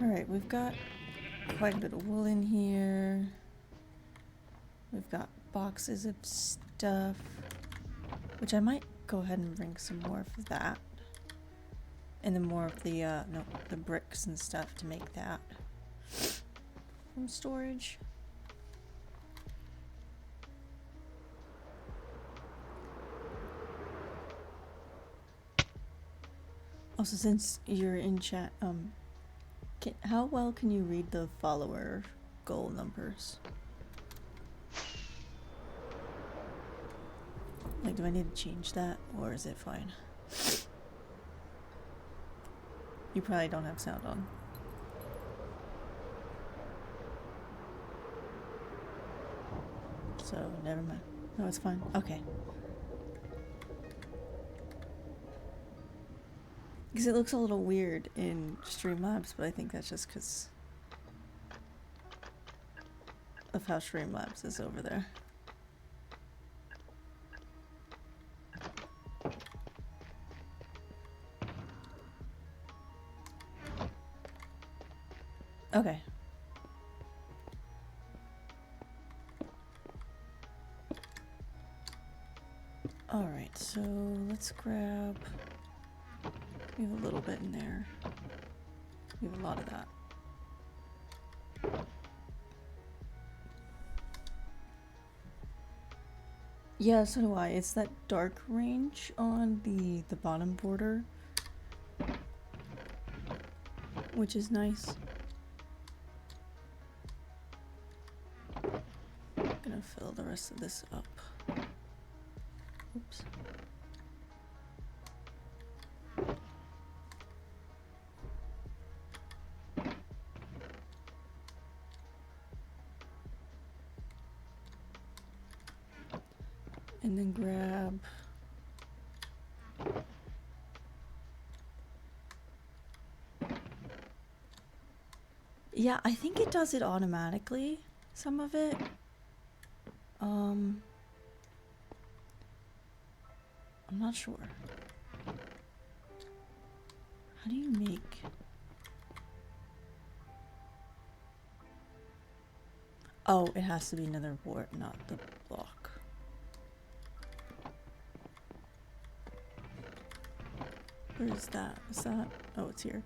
Alright, we've got quite a bit of wool in here. We've got boxes of stuff, which I might go ahead and bring some more of that. And then more of the, no, the bricks and stuff to make that from storage. Also, since you're in chat, how well can you read the follower goal numbers? Like, do I need to change that, or is it fine? You probably don't have sound on. So, never mind. No, it's fine. Okay. Because it looks a little weird in Streamlabs, but I think that's just because of how Streamlabs is over there. Okay. Alright, so let's grab... We have a little bit in there. We have a lot of that. Yeah, so do I. It's that dark range on the bottom border, which is nice. I'm gonna fill the rest of this up. Oops. And then grab... Yeah, I think it does it automatically, some of it. I'm not sure. How do you make... Oh, it has to be another board, not the block. Where is that? Is that... Oh, it's here.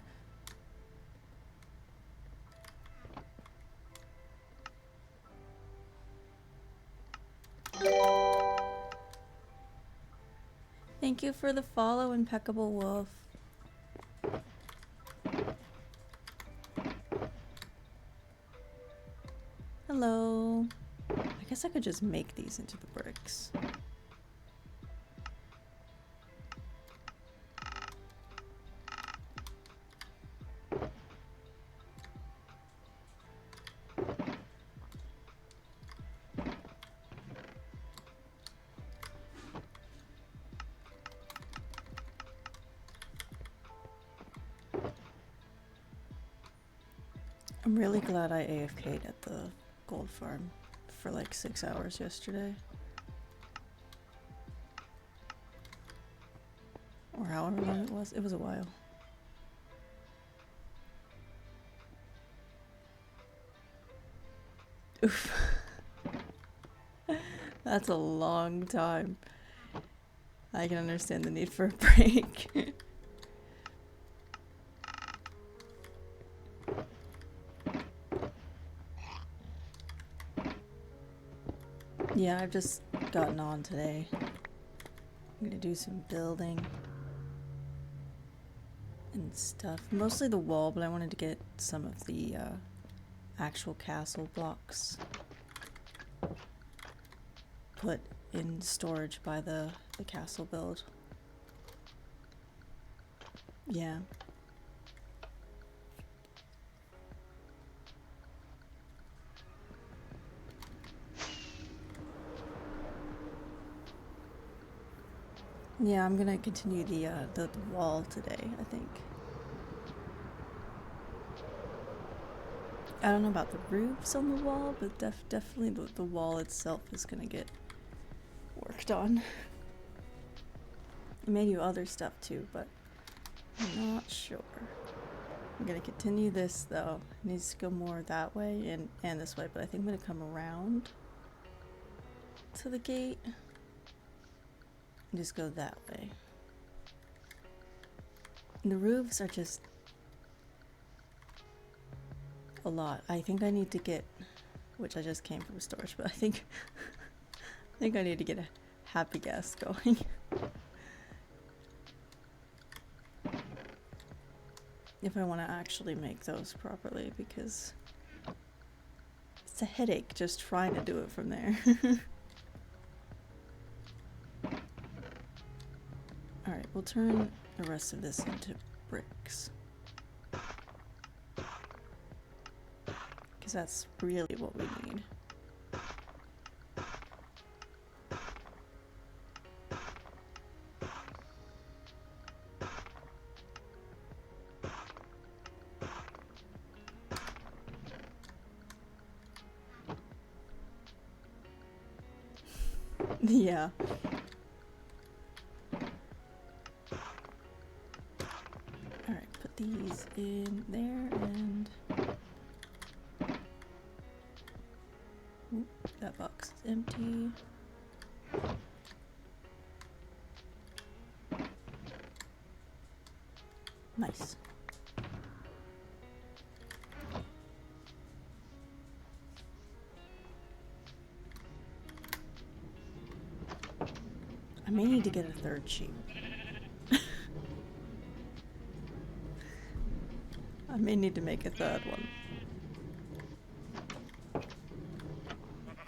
Thank you for the follow, Impeccable Wolf. Hello. I guess I could just make these into the bricks. I'm really glad I AFK'd at the gold farm for like 6 hours yesterday. Or however long it was. It was a while. Oof. That's a long time. I can understand the need for a break. Yeah, I've just gotten on today. I'm gonna do some building and stuff. Mostly the wall, but I wanted to get some of the actual castle blocks put in storage by the castle build. Yeah. Yeah, I'm gonna continue the wall today, I think. I don't know about the roofs on the wall, but definitely the wall itself is gonna get worked on. I may do other stuff too, but I'm not sure. I'm gonna continue this though. It needs to go more that way and this way, but I think I'm gonna come around to the gate and just go that way. And the roofs are just a lot. I think I need to get, which I just came from storage, but I think I need to get a happy gas going. If I want to actually make those properly, because it's a headache just trying to do it from there. Alright, we'll turn the rest of this into bricks. Because that's really what we need. Yeah. Alright, put these in there and... Oop, that box is empty. Nice. I may need to get a third sheep. I may need to make a third one.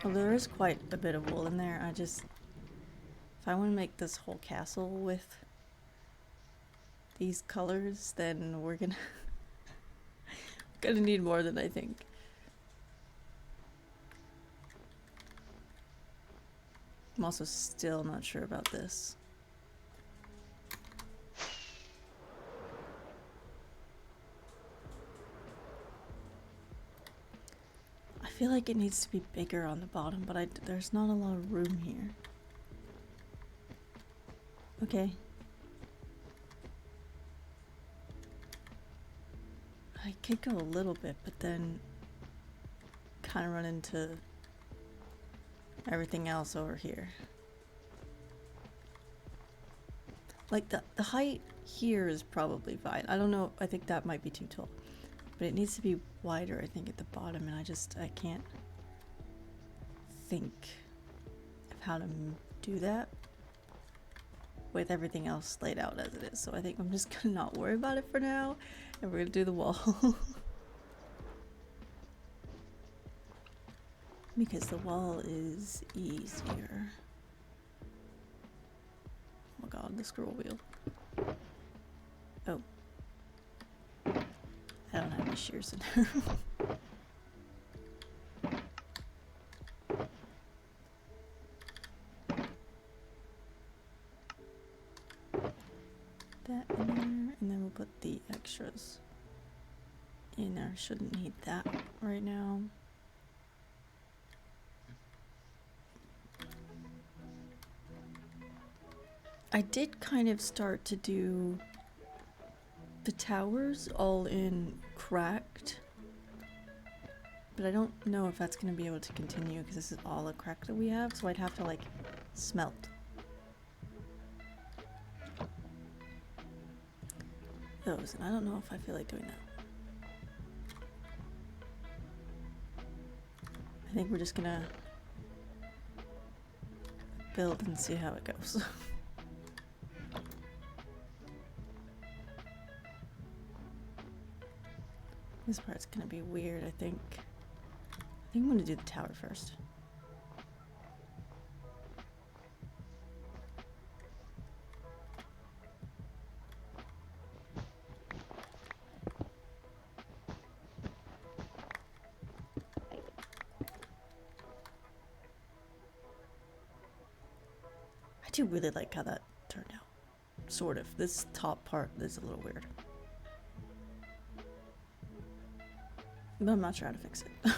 Although there is quite a bit of wool in there, if I want to make this whole castle with these colors, then we're gonna need more than I think. I'm also still not sure about this. I feel like it needs to be bigger on the bottom, but there's not a lot of room here. Okay. I could go a little bit, but then kind of run into everything else over here. Like the height here is probably fine. I don't know, I think that might be too tall. But it needs to be wider, I think, at the bottom, and I can't think of how to do that with everything else laid out as it is. So I think I'm just gonna not worry about it for now, and we're gonna do the wall. Because the wall is easier. Oh my god, the scroll wheel. Oh. I don't have any shears in there. That in there, and then we'll put the extras in there. Shouldn't need that right now. I did kind of start to do the towers all in cracked, but I don't know if that's going to be able to continue because this is all a crack that we have, so I'd have to like smelt those, and I don't know if I feel like doing that. I think we're just gonna build and see how it goes. This part's gonna be weird, I think. I think I'm gonna do the tower first. I do really like how that turned out. Sort of. This top part is a little weird. But I'm not sure how to fix it.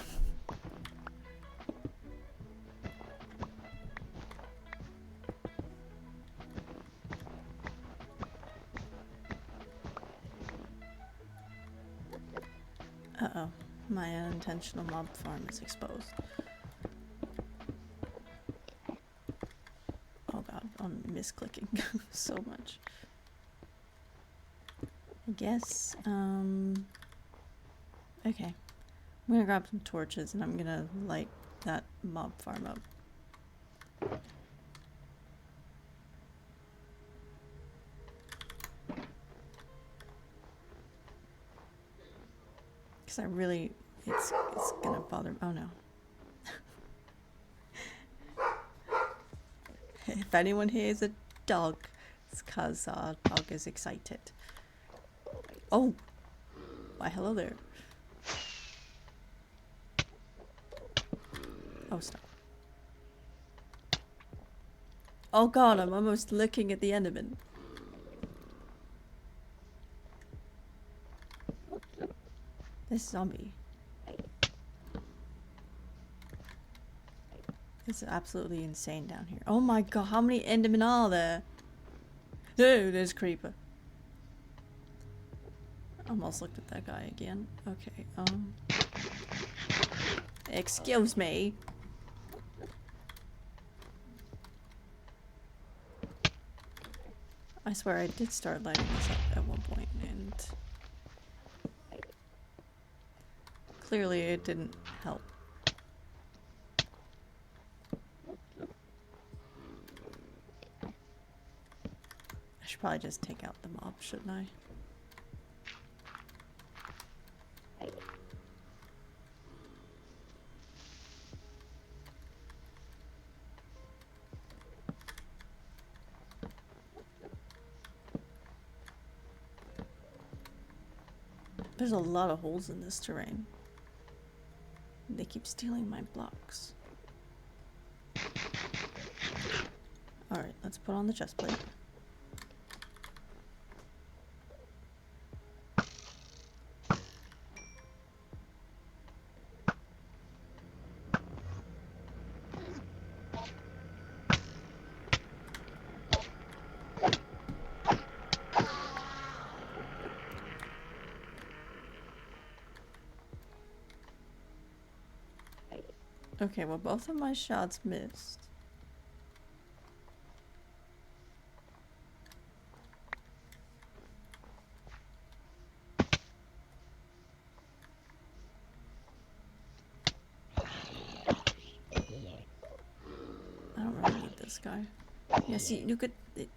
Uh-oh. My unintentional mob farm is exposed. Oh god, I'm misclicking so much. I guess, okay. I'm gonna grab some torches and I'm gonna light that mob farm up. Because I really, it's gonna bother me. Oh no. If anyone hears a dog, it's because our dog is excited. Oh! Why, hello there. Oh, stop. Oh god, I'm almost looking at the Enderman. This zombie. It's absolutely insane down here. Oh my god, how many Endermen are there? Oh, there's Creeper. Almost looked at that guy again. Okay, excuse me. I swear I did start lighting this up at one point, and clearly it didn't help. I should probably just take out the mob, shouldn't I? There's a lot of holes in this terrain. They keep stealing my blocks. Alright, let's put on the chest plate. Okay, well both of my shots missed. I don't really need this guy. Yeah, see, you could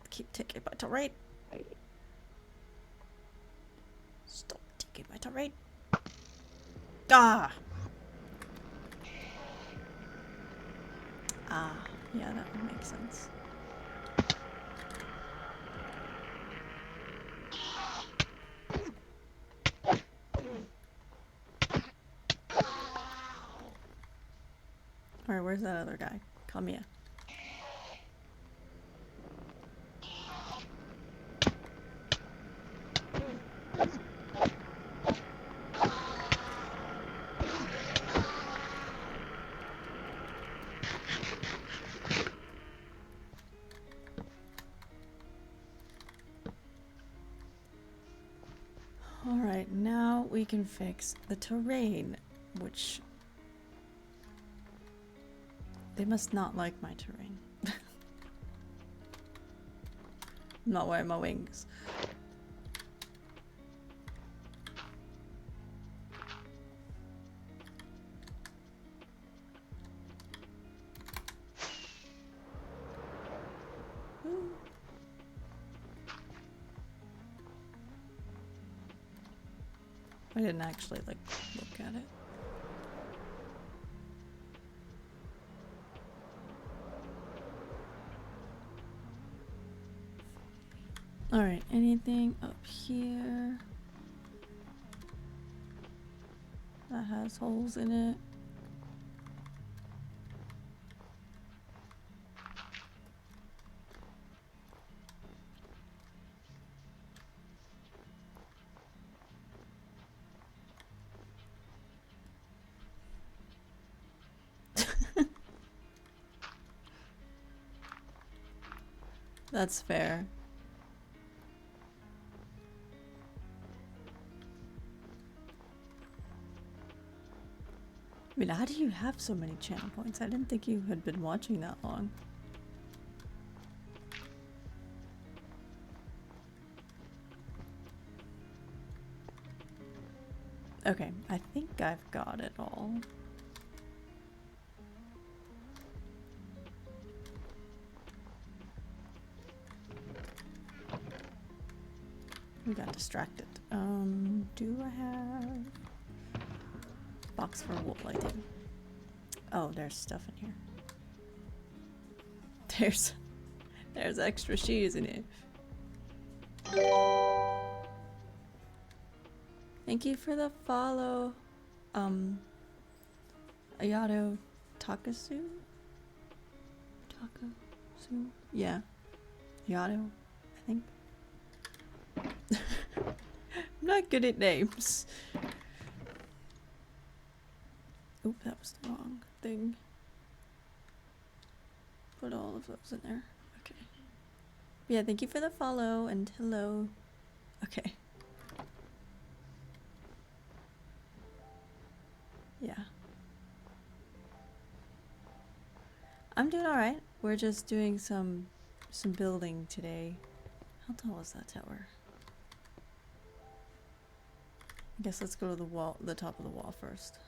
keep taking my turret. Stop taking my turret. Ah! Ah, yeah, that would make sense. Alright, where's that other guy? Come here. Alright, now we can fix the terrain, which... They must not like my terrain. I'm not wearing my wings. Ooh. I didn't actually, like, look at it. Alright, anything up here that has holes in it? That's fair. I mean, how do you have so many channel points? I didn't think you had been watching that long. Okay, I think I've got it all. We got distracted. Do I have box for wool? I do. Oh, there's stuff in here. There's extra shoes in it. Thank you for the follow. Ayato Takasu? Takasu? Yeah. Ayato, I think. I'm not good at names. Oop, that was the wrong thing. Put all of those in there. Okay. Yeah, thank you for the follow and hello. Okay. Yeah. I'm doing alright. We're just doing some building today. How tall is that tower? I guess let's go to the top of the wall first.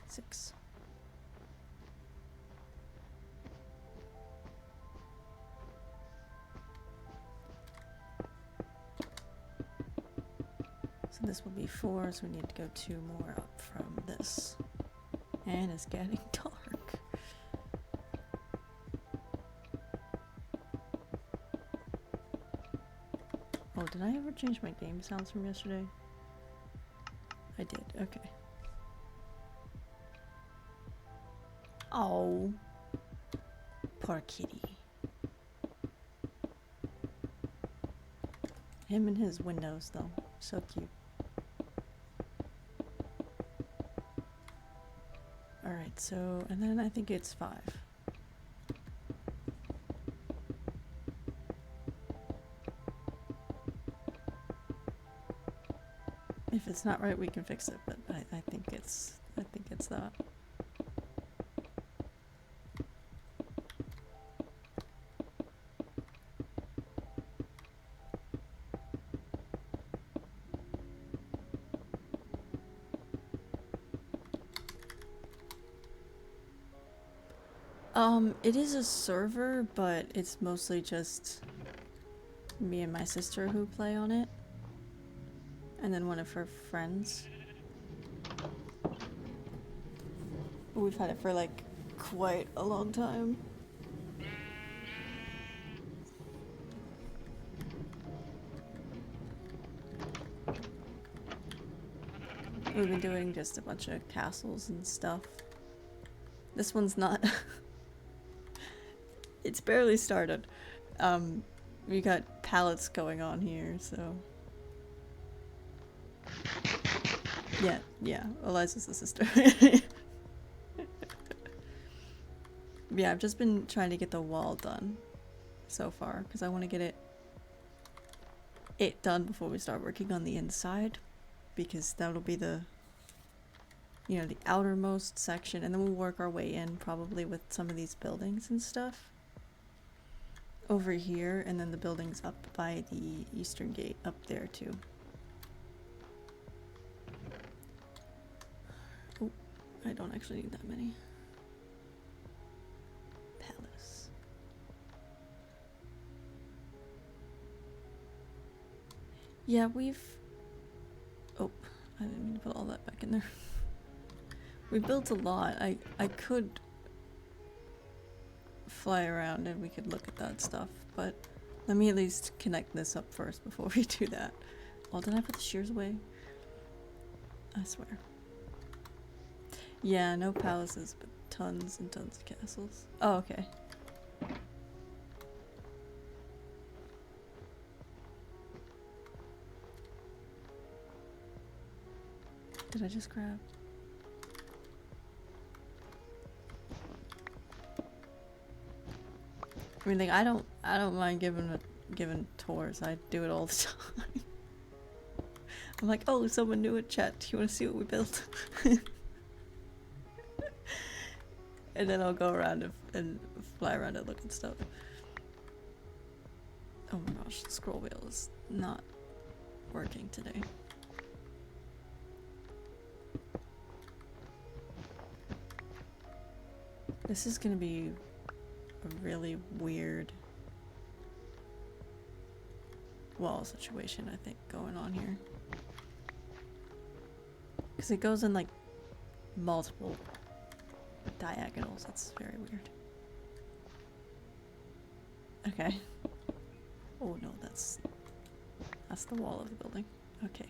6. So this will be 4, so we need to go 2 more up from this. And it's getting dark. Oh, did I ever change my game sounds from yesterday? I did, okay. Oh. Poor kitty. Him and his windows, though. So cute. Alright, so, and then I think it's 5. If it's not right, we can fix it, but I think it's that. It is a server, but it's mostly just me and my sister who play on it. And then one of her friends. We've had it for like quite a long time. We've been doing just a bunch of castles and stuff. This one's not... It's barely started. We got pallets going on here, so... Yeah, Eliza's the sister. Yeah, I've just been trying to get the wall done so far, because I want to get it done before we start working on the inside, because that'll be the, you know, the outermost section, and then we'll work our way in probably with some of these buildings and stuff over here, and then the buildings up by the eastern gate up there too. Oh, I don't actually need that many. Palace. Yeah, we've... Oh, I didn't mean to put all that back in there. We built a lot. I could fly around and we could look at that stuff, but let me at least connect this up first before we do that. Oh, did I put the shears away? I swear. Yeah, no palaces, but tons and tons of castles. Oh, okay. Did I just grab? I mean, like, I don't mind giving tours. I do it all the time. I'm like, oh, someone new in chat. Do you want to see what we built? And then I'll go around and fly around and look at stuff. Oh my gosh, the scroll wheel is not working today. This is gonna be a really weird wall situation, I think, going on here. Because it goes in like multiple diagonals. It's very weird. Okay. Oh no, that's the wall of the building. Okay.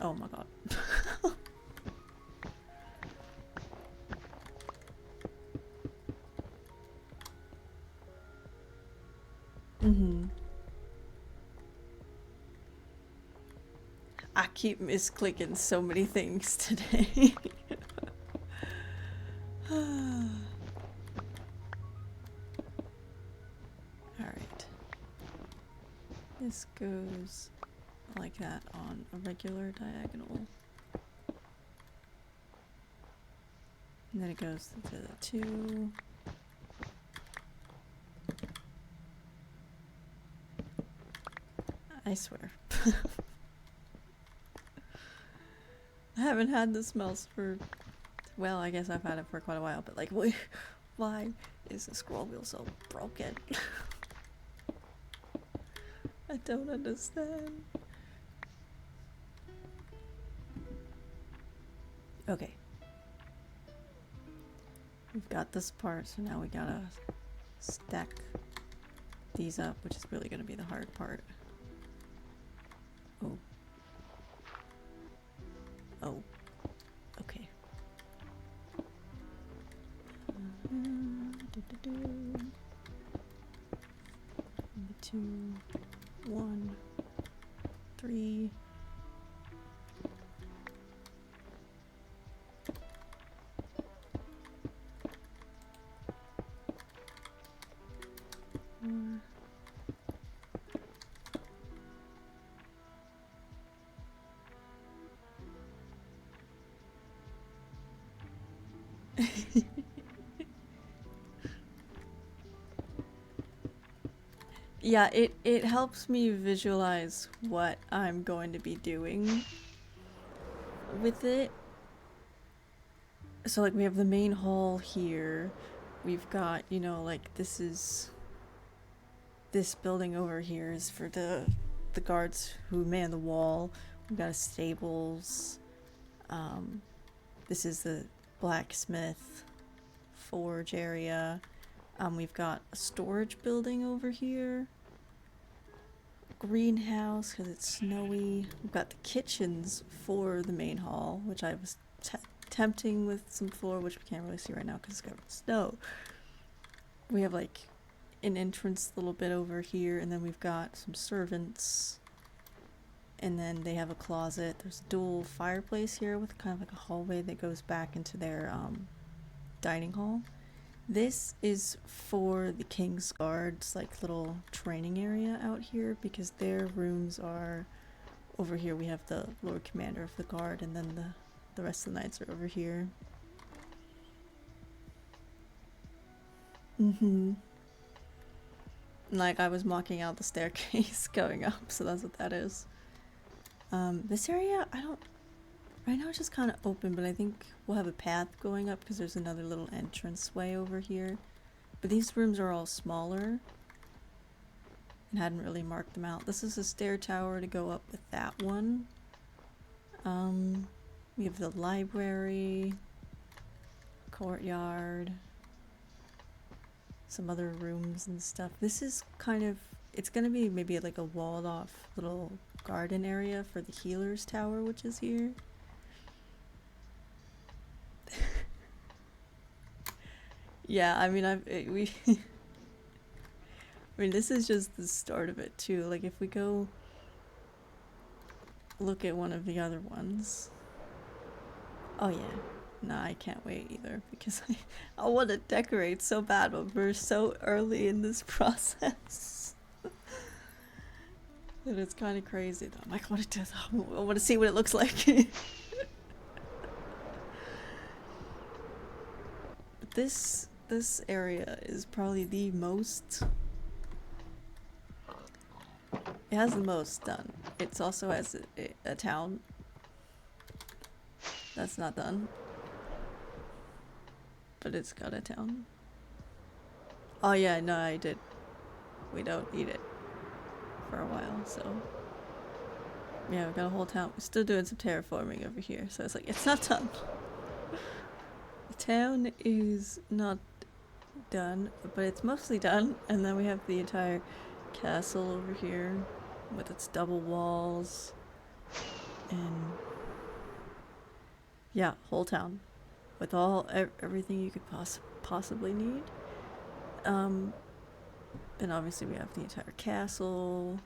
Oh my god. Mm-hmm. I keep misclicking so many things today. Alright. This goes like that on a regular diagonal. And then it goes to the 2. I swear. I haven't had the smells for, well, I guess I've had it for quite a while, but like, why is the scroll wheel so broken? I don't understand. Okay. We've got this part, so now we gotta stack these up, which is really gonna be the hard part. Oh. Oh. Okay. 2, 1, 3. Yeah, it helps me visualize what I'm going to be doing with it. So like we have the main hall here. We've got, you know, like this building over here is for the guards who man the wall. We've got a stables. This is the blacksmith forge area. We've got a storage building over here. Greenhouse because it's snowy. We've got the kitchens for the main hall, which I was tempting with some floor, which we can't really see right now because it's covered in snow. We have like an entrance a little bit over here, and then we've got some servants. And then they have a closet. There's a dual fireplace here with kind of like a hallway that goes back into their dining hall. This is for the King's Guard's like little training area out here because their rooms are over here. We have the Lord Commander of the Guard, and then the rest of the knights are over here. Like I was mocking out the staircase going up, so that's what that is. This area, right now it's just kind of open, but I think we'll have a path going up because there's another little entrance way over here. But these rooms are all smaller and hadn't really marked them out. This is a stair tower to go up with that one. We have the library, courtyard, some other rooms and stuff. This is kind of, it's gonna be maybe like a walled off little garden area for the healer's tower, which is here. Yeah, I mean, I mean, this is just the start of it too. Like, if we go look at one of the other ones. Oh yeah, no, I can't wait either because I want to decorate so bad, but we're so early in this process. And it's kind of crazy though. I'm like, I want to see what it looks like. But this area is probably the most. It has the most done. It also has a town that's not done, but it's got a town. Oh yeah, no, I did. We don't need it for a while, so yeah, we got a whole town. We're still doing some terraforming over here, so it's like it's not done. The town is not done, but it's mostly done, and then we have the entire castle over here with its double walls and yeah, whole town with everything you could possibly need. Then obviously we have the entire castle.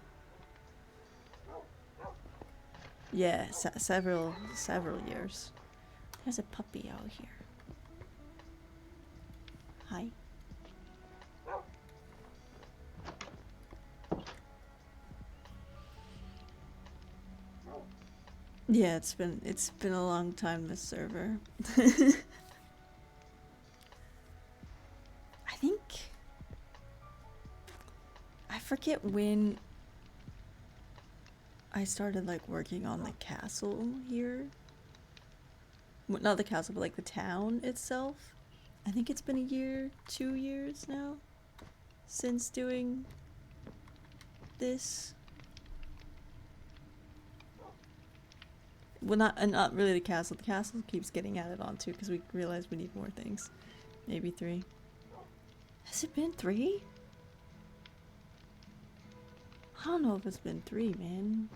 Yeah, several years. There's a puppy out here. Hi. Yeah, it's been a long time, this server. I think I forget when I started like working on the castle here. Well, not the castle, but like the town itself. I think it's been a year, 2 years now since doing this. Well, not really the castle. The castle keeps getting added on too because we realize we need more things. Maybe 3. Has it been 3? I don't know if it's been 3, man.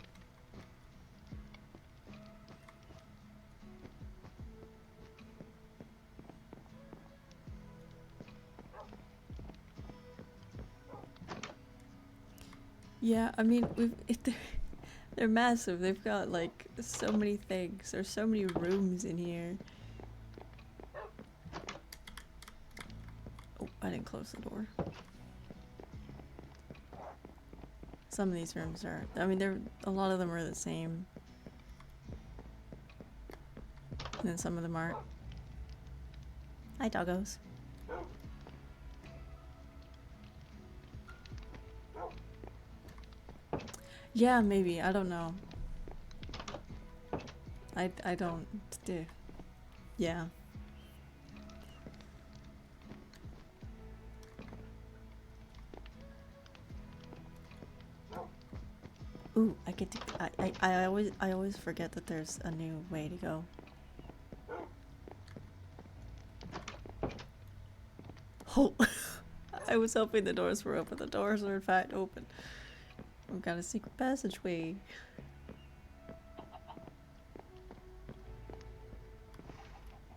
Yeah, I mean, they're massive. They've got like so many things. There's so many rooms in here. Oh, I didn't close the door. Some of these rooms are, I mean, a lot of them are the same. And then some of them aren't. Hi, doggos. Yeah, maybe. I don't know. I don't do. Yeah. Ooh, I get to. I always forget that there's a new way to go. Oh, I was hoping the doors were open. The doors are in fact open. We've got a secret passageway.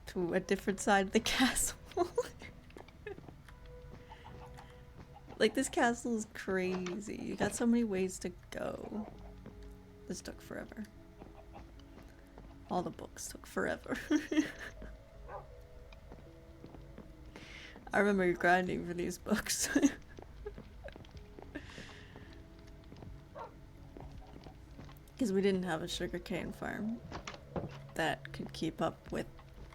To a different side of the castle. Like, this castle is crazy. You got so many ways to go. This took forever. All the books took forever. I remember grinding for these books. Because we didn't have a sugarcane farm that could keep up with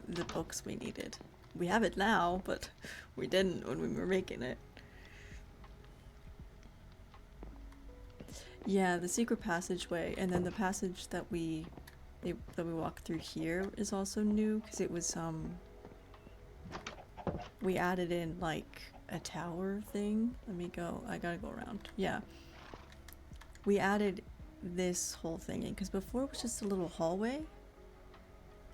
the books we needed. We have it now, but we didn't when we were making it. Yeah, the secret passageway, and then the passage that we walk through here is also new because it was we added in like a tower thing. Let me go. I gotta go around. Yeah, we added this whole thing in because before it was just a little hallway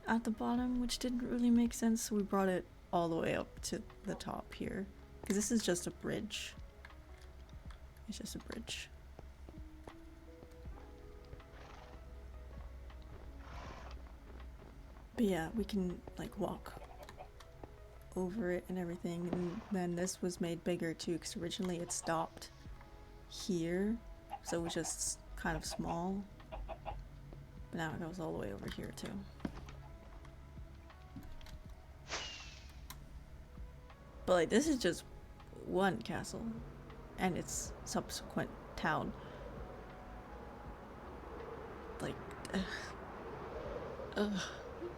at the bottom, which didn't really make sense. So we brought it all the way up to the top here because this is just a bridge. It's just a bridge. But yeah, we can like walk over it and everything, and then this was made bigger too because originally it stopped here, so it was just kind of small, but now it goes all the way over here too. But like, this is just one castle and its subsequent town. like,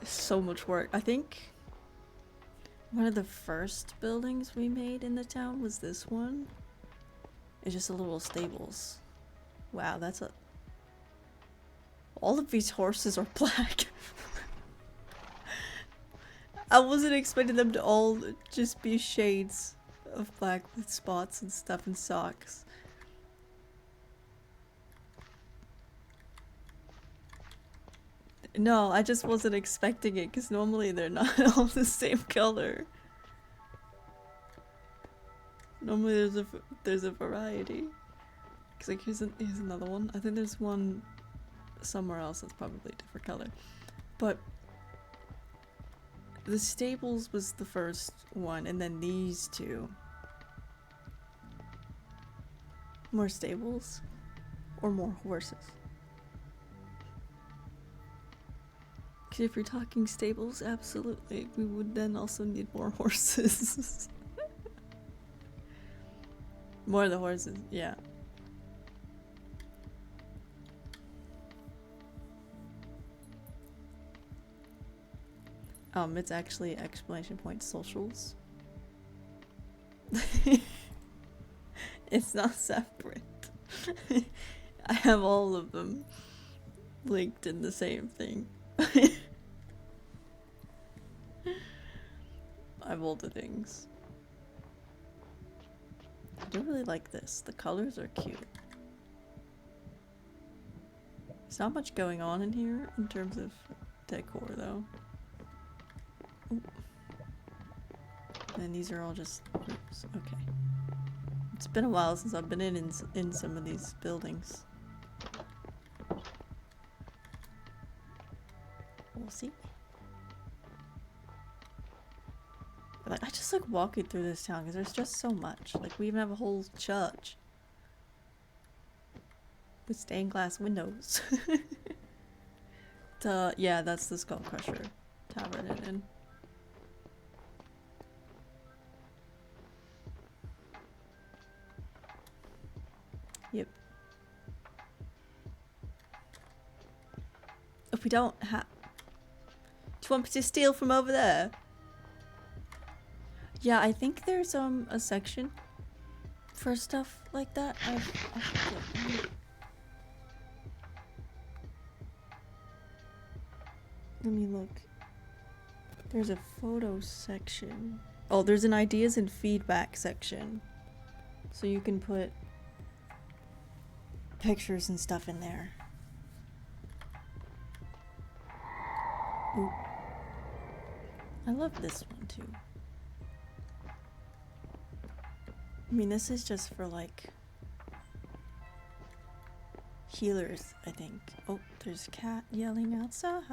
it's so much work. I think one of the first buildings we made in the town was this one. It's just a little stables. Wow, that's a... All of these horses are black. I wasn't expecting them to all just be shades of black with spots and stuff and socks. No, I just wasn't expecting it because normally they're not all the same color. Normally there's a variety. Cause like here's another one. I think there's one somewhere else that's probably a different color. But the stables was the first one, and then these two. More stables or more horses. Cause if you're talking stables, absolutely. We would then also need more horses. More of the horses, yeah. It's actually exclamation point socials. It's not separate. I have all of them linked in the same thing. I have all the things. I do really like this. The colors are cute. There's not much going on in here in terms of decor though. Ooh. And these are all just groups. Okay. It's been a while since I've been in some of these buildings. We'll see. But like, I just like walking through this town because there's just so much. Like we even have a whole church with stained glass windows. Yeah, that's the Skull Crusher Tavern in. Yep. If we don't have... Do you want me to steal from over there? Yeah, I think there's a section for stuff like that. Let me look. There's a photo section. Oh, there's an ideas and feedback section. So you can put pictures and stuff in there. Ooh. I love this one too. I mean, this is just for like healers, I think. Oh, there's a cat yelling outside.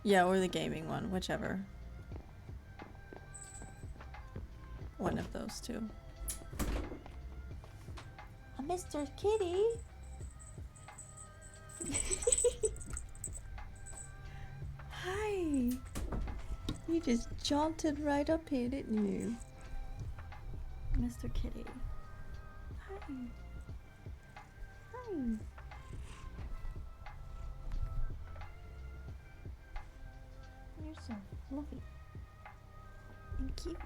Yeah, or the gaming one, whichever. One of those two. Oh, Mr. Kitty! Hi! You just jaunted right up here, didn't you? Mr. Kitty. Hi. Hi. You're so fluffy and cute.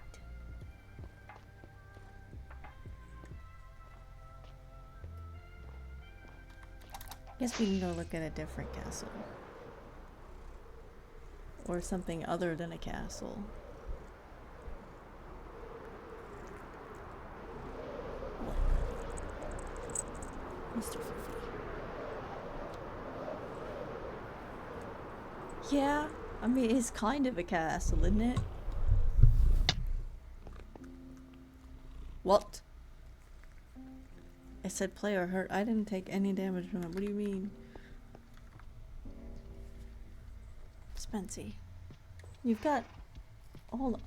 Guess we can go look at a different castle. Or something other than a castle. Mr. Fluffy. Yeah, I mean, it's kind of a castle, isn't it? What? It said player hurt. I didn't take any damage from it. What do you mean? Spency. You've got... Hold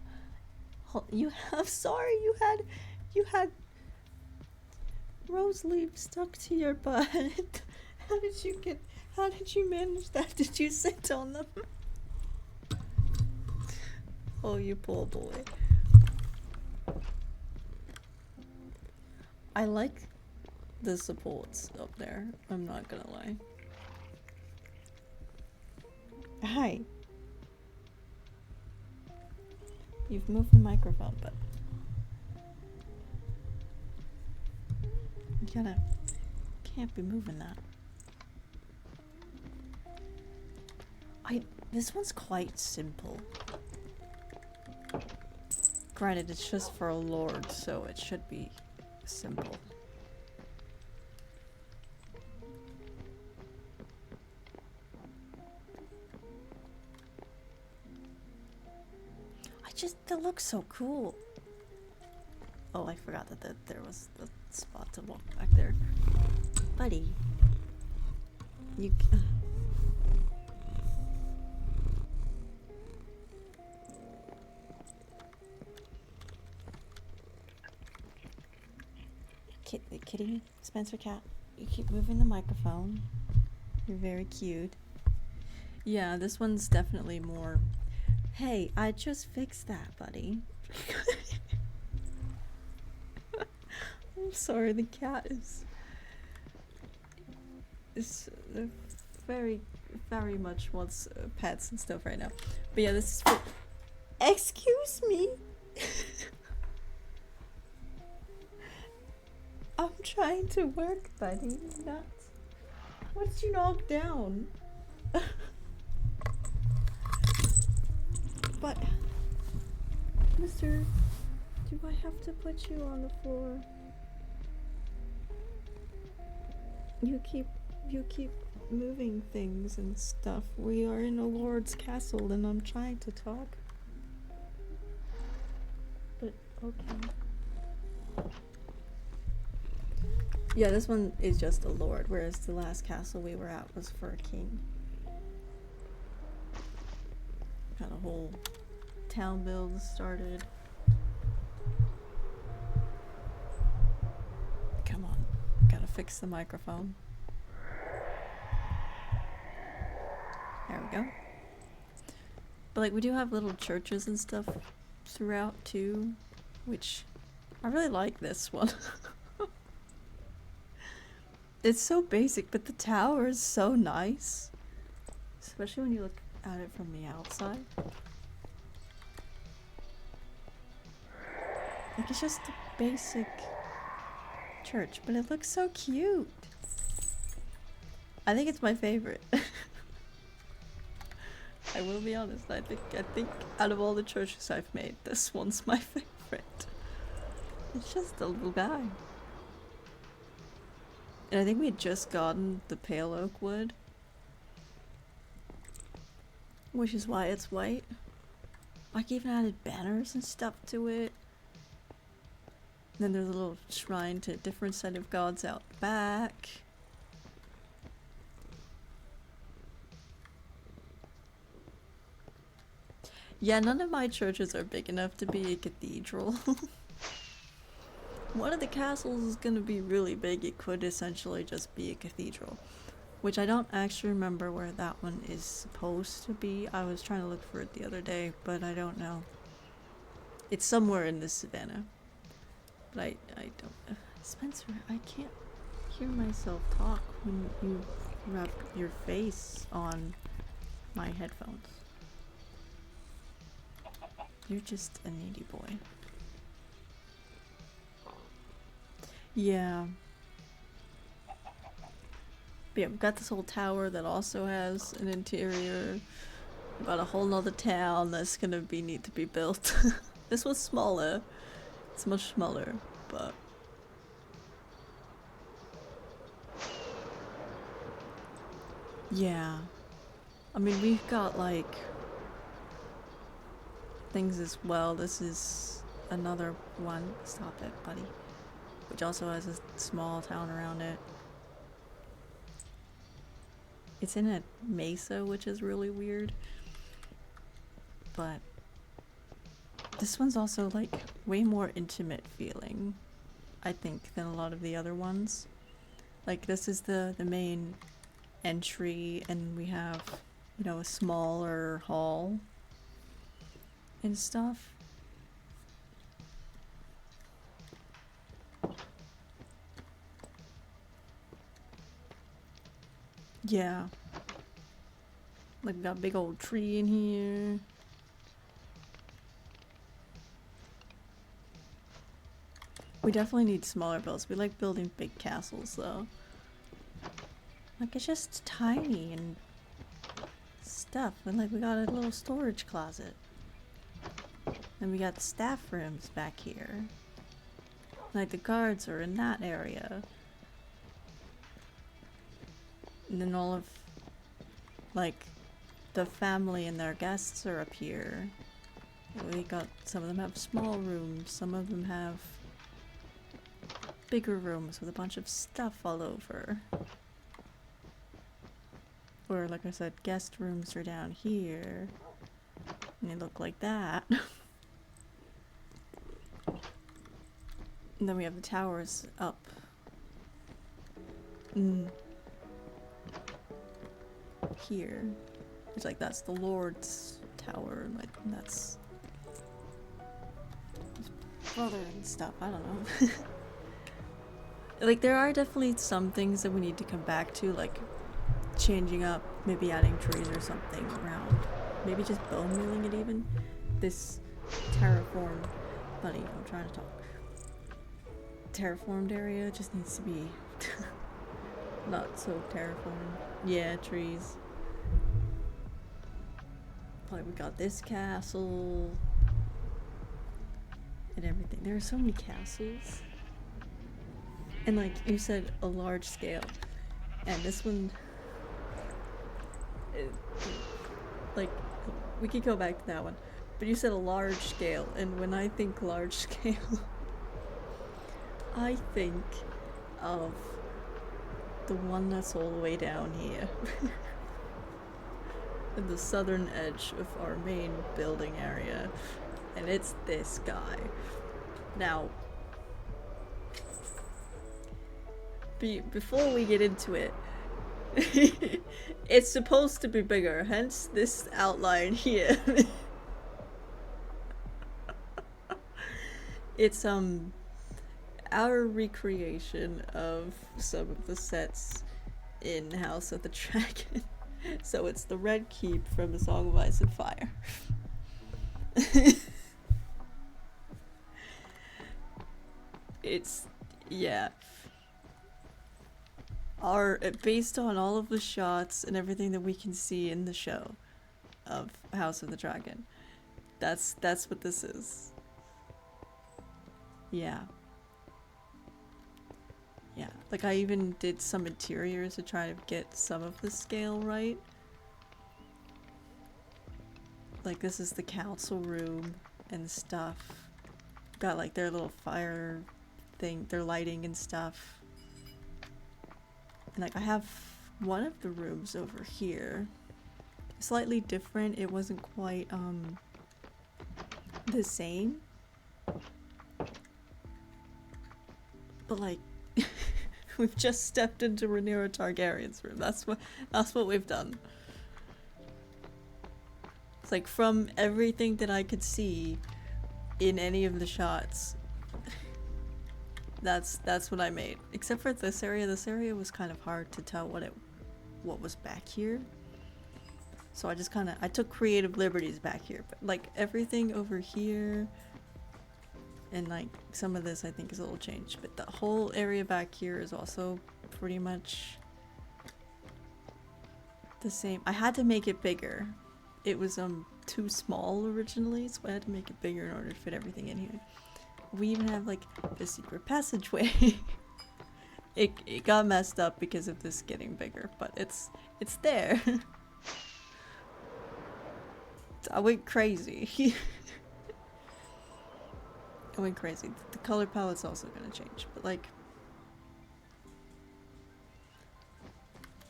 on. You have... Sorry, you had... rose leaves stuck to your butt. How did you manage that? Did you sit on them? Oh, you poor boy. I like the supports up there, I'm not gonna lie. Hi. You've moved the microphone, but you can't be moving that. This one's quite simple. Granted, it's just for a lord, so it should be simple. They look so cool. Oh, I forgot that there was the spot to walk back there. Buddy. You... Kitty, Spencer cat, you keep moving the microphone. You're very cute. Yeah, this one's definitely more... Hey, I just fixed that, buddy. I'm sorry, the cat is very, very much wants pets and stuff right now. But yeah, this is for... Excuse me? I'm trying to work, buddy. Nuts. What'd you knock down? But, Mister, do I have to put you on the floor? You keep moving things and stuff. We are in a lord's castle and I'm trying to talk. But, okay. Yeah, this one is just a lord, whereas the last castle we were at was for a king. Got a whole town build started. Come on, gotta fix the microphone. There we go. But like, we do have little churches and stuff throughout too, which I really like this one. It's so basic, but the tower is so nice, especially when you look at it from the outside. Like, it's just a basic church, but it looks so cute. I think it's my favorite. I will be honest, I think out of all the churches I've made, this one's my favorite. It's just a little guy. And I think we had just gotten the pale oak wood, which is why it's white. Like, even added banners and stuff to it. And then there's a little shrine to a different set of gods out back. Yeah, none of my churches are big enough to be a cathedral. One of the castles is gonna be really big. It could essentially just be a cathedral, which I don't actually remember where that one is supposed to be. I was trying to look for it the other day, but I don't know. It's somewhere in the savannah, but I don't. Spencer, I can't hear myself talk when you rub your face on my headphones. You're just a needy boy. Yeah. But yeah, we've got this whole tower that also has an interior. We've got a whole nother town that's gonna need to be built. This one's smaller. It's much smaller, but... Yeah. I mean, we've got, like, things as well. This is another one. Stop it, buddy. Which also has a small town around it. It's in a mesa, which is really weird. But this one's also, like, way more intimate feeling, I think, than a lot of the other ones. Like, this is the main entry, and we have, you know, a smaller hall and stuff. Yeah. Like, we got a big old tree in here. We definitely need smaller builds. We like building big castles, though. Like, it's just tiny and stuff. And, like, we got a little storage closet. And we got staff rooms back here. Like, the guards are in that area. And then all of, like, the family and their guests are up here. We got, some of them have small rooms, some of them have bigger rooms with a bunch of stuff all over. Or, like I said, guest rooms are down here. And they look like that. And then we have the towers up. Here. It's like, that's the Lord's tower. Like, that's his brother and stuff. I don't know. Like, there are definitely some things that we need to come back to, like changing up, maybe adding trees or something around. Maybe just bone milling it even. This terraformed, buddy, I'm trying to talk. Terraformed area just needs to be not so terraformed. Yeah, trees. Like, we got this castle and everything. There are so many castles. And like you said, a large scale. And this one, like, we could go back to that one. But you said a large scale, and when I think large scale, I think of the one that's all the way down here. At the southern edge of our main building area. And it's this guy. Now, before we get into it, it's supposed to be bigger, hence this outline here. It's our recreation of some of the sets in House of the Dragon. So it's the Red Keep from A Song of Ice and Fire. It's, yeah. Based on all of the shots and everything that we can see in the show of House of the Dragon. That's what this is. Yeah. Yeah, like I even did some interiors to try to get some of the scale right. Like, this is the council room and stuff. Got like their little fire thing, their lighting and stuff. And like, I have one of the rooms over here. Slightly different. It wasn't quite the same. But like, we've just stepped into Rhaenyra Targaryen's room. That's what we've done. It's like, from everything that I could see in any of the shots, that's what I made. Except for this area. This area was kind of hard to tell what was back here. So I just I took creative liberties back here. But like, everything over here and like some of this I think is a little changed. But the whole area back here is also pretty much the same. I had to make it bigger. It was too small originally, so I had to make it bigger in order to fit everything in here. We even have like the secret passageway. It got messed up because of this getting bigger, but it's there. I went crazy. I went crazy. The color palette's also gonna change, but like,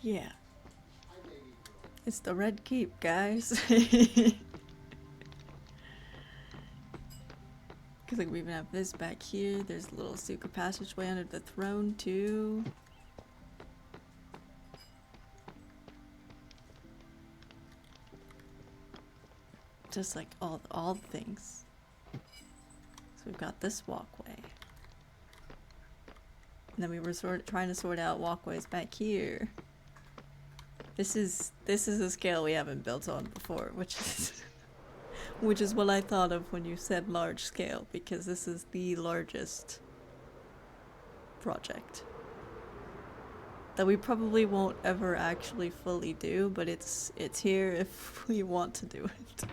yeah. It's the Red Keep, guys. Because like, we even have this back here. There's a little secret passageway under the throne too. Just like all the things. So we've got this walkway. And then we were trying to sort out walkways back here. This is a scale we haven't built on before, which is what I thought of when you said large scale, because this is the largest project that we probably won't ever actually fully do, but it's here if we want to do it.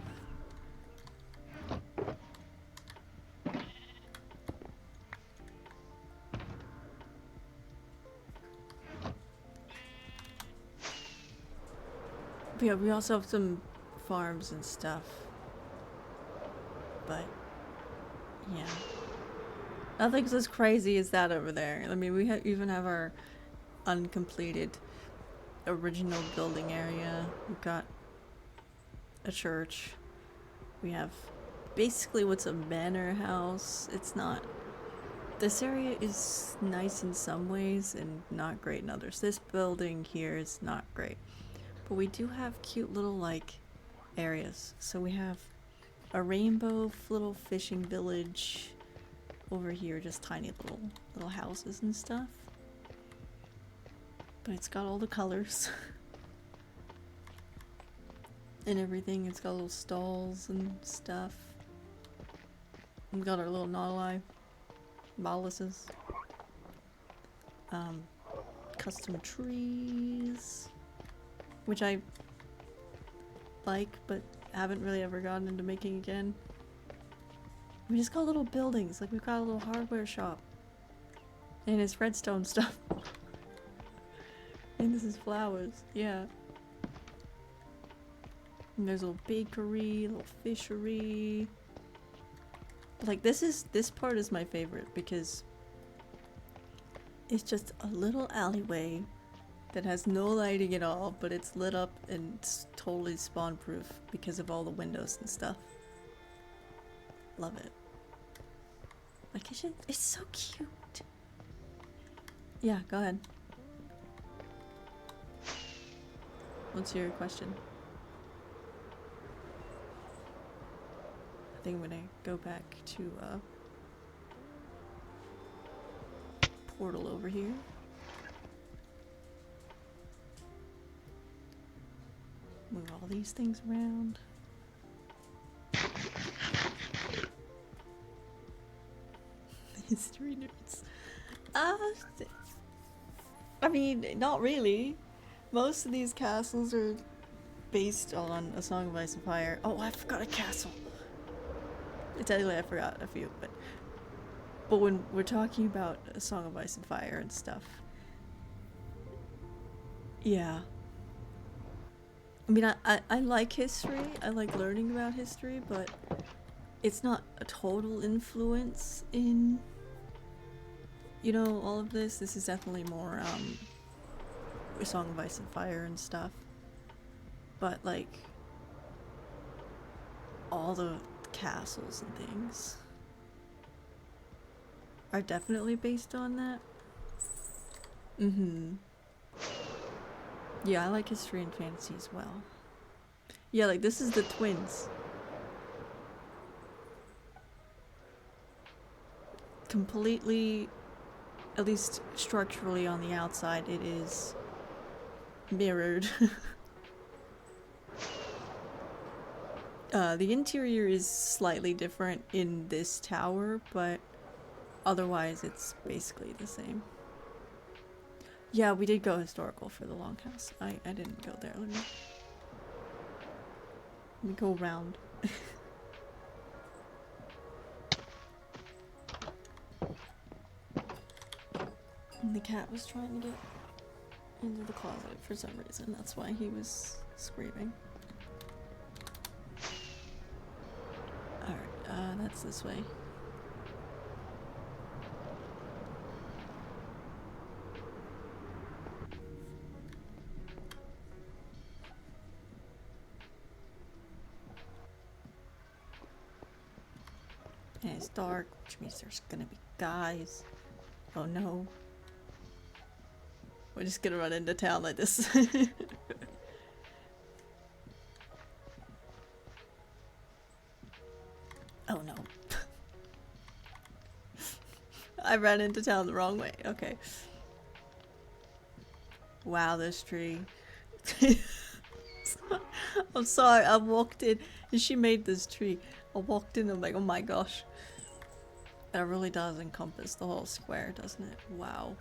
But yeah, we also have some farms and stuff. But yeah, nothing's as crazy as that over there. I mean, we even have our uncompleted original building area. We've got a church. We have basically what's a manor house. It's not. This area is nice in some ways and not great in others. This building here is not great. But we do have cute little, like, areas. So we have a rainbow little fishing village over here, just tiny little houses and stuff. But it's got all the colors and everything. It's got little stalls and stuff. We've got our little nautili, molluses, custom trees, which I like, but haven't really ever gotten into making again. We just got little buildings, like we've got a little hardware shop. And it's redstone stuff. And this is flowers, yeah. And there's a little bakery, little fishery. Like this part is my favorite because it's just a little alleyway that has no lighting at all, but it's lit up and it's totally spawn proof because of all the windows and stuff. Love it. Like it's so cute. Yeah, go ahead. What's your question? I think I'm gonna go back to portal over here. Move all these things around. History nerds. I mean, not really. Most of these castles are based on A Song of Ice and Fire. Oh, I forgot a castle. Technically, I forgot a few, but when we're talking about A Song of Ice and Fire and stuff, yeah. I mean, I like history. I like learning about history, but it's not a total influence in, you know, all of this. This is definitely more A Song of Ice and Fire and stuff. But like all the castles and things are definitely based on that. Mm-hmm. Yeah, I like history and fantasy as well. Yeah, like this is the twins. Completely, at least structurally on the outside, it is mirrored. The interior is slightly different in this tower, but otherwise it's basically the same. Yeah, we did go historical for the longhouse. I didn't go there. Let me go around. And the cat was trying to get into the closet for some reason. That's why he was screaming. Alright, that's this way. And it's dark, which means there's gonna be guys. Oh no. We're just gonna run into town like this. Oh no. I ran into town the wrong way. Okay. Wow, this tree. I'm sorry, I walked in and she made this tree. I walked in and I'm like, oh my gosh. That really does encompass the whole square, doesn't it? Wow.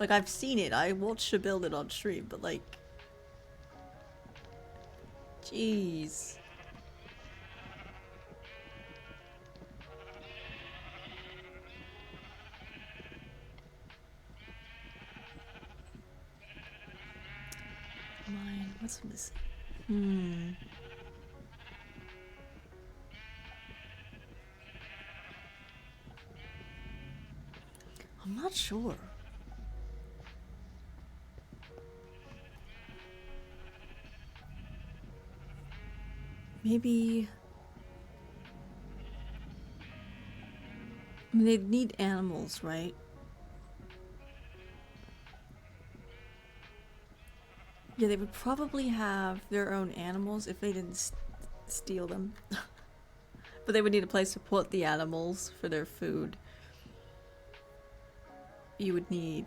Like, I've seen it. I watched her build it on stream, but like... Jeez. Mine, what's missing? I'm not sure. Maybe... I mean, they'd need animals, right? Yeah, they would probably have their own animals if they didn't steal them. But they would need a place to put the animals for their food. You would need...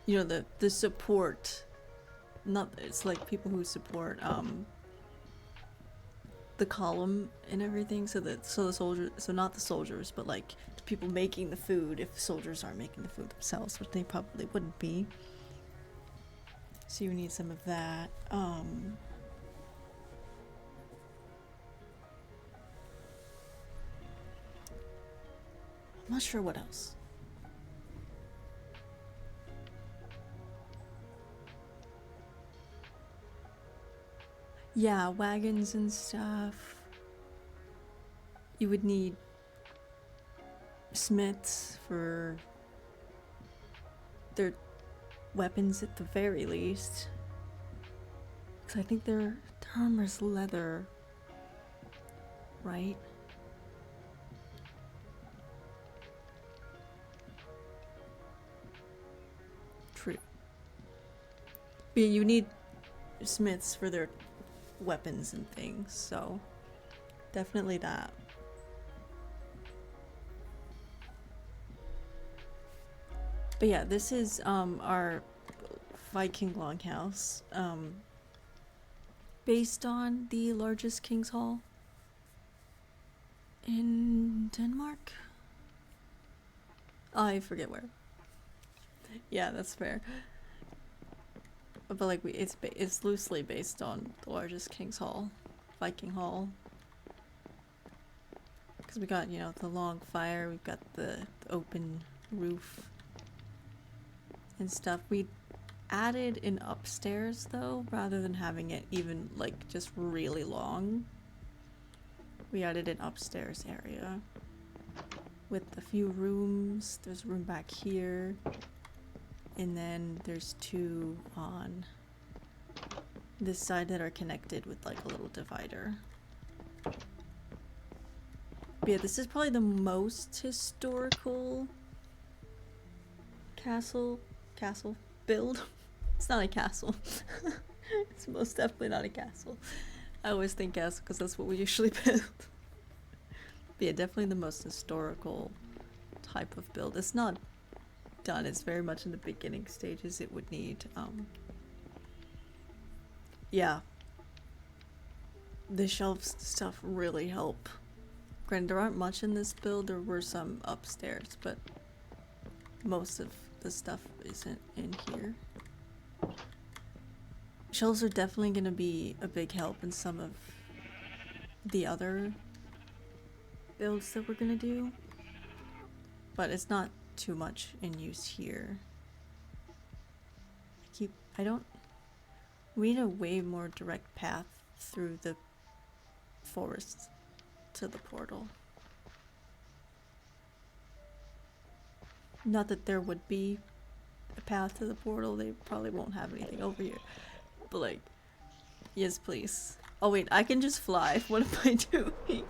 You know, the support... Not... It's like people who support, the column and everything, so the soldiers... So not the soldiers, but like the people making the food if soldiers aren't making the food themselves, which they probably wouldn't be. So you need some of that. I'm not sure what else. Yeah, wagons and stuff. You would need smiths for their weapons at the very least. Because I think their armor's leather, right? True. But yeah, you need smiths for their weapons and things, so definitely that. But yeah, this is our Viking longhouse, based on the largest King's Hall in Denmark. I forget where. Yeah, that's fair. But like it's loosely based on the largest King's Hall, Viking Hall. Because we got, you know, the long fire, we've got the open roof and stuff. We added an upstairs though, rather than having it even like just really long. We added an upstairs area with a few rooms. There's a room back here. And then there's two on this side that are connected with like a little divider. But yeah, this is probably the most historical castle build. It's not a castle. It's most definitely not a castle. I always think castle because that's what we usually build. But yeah, definitely the most historical type of build. It's not done. It's very much in the beginning stages. It would need yeah, the shelves stuff really help. Granted, there aren't much in this build. There were some upstairs, but most of the stuff isn't in here. Shelves are definitely going to be a big help in some of the other builds that we're going to do, but it's not too much in use here. We need a way more direct path through the forest to the portal. Not that there would be a path to the portal, they probably won't have anything over here. But like, yes please. Oh wait, I can just fly. What am I doing?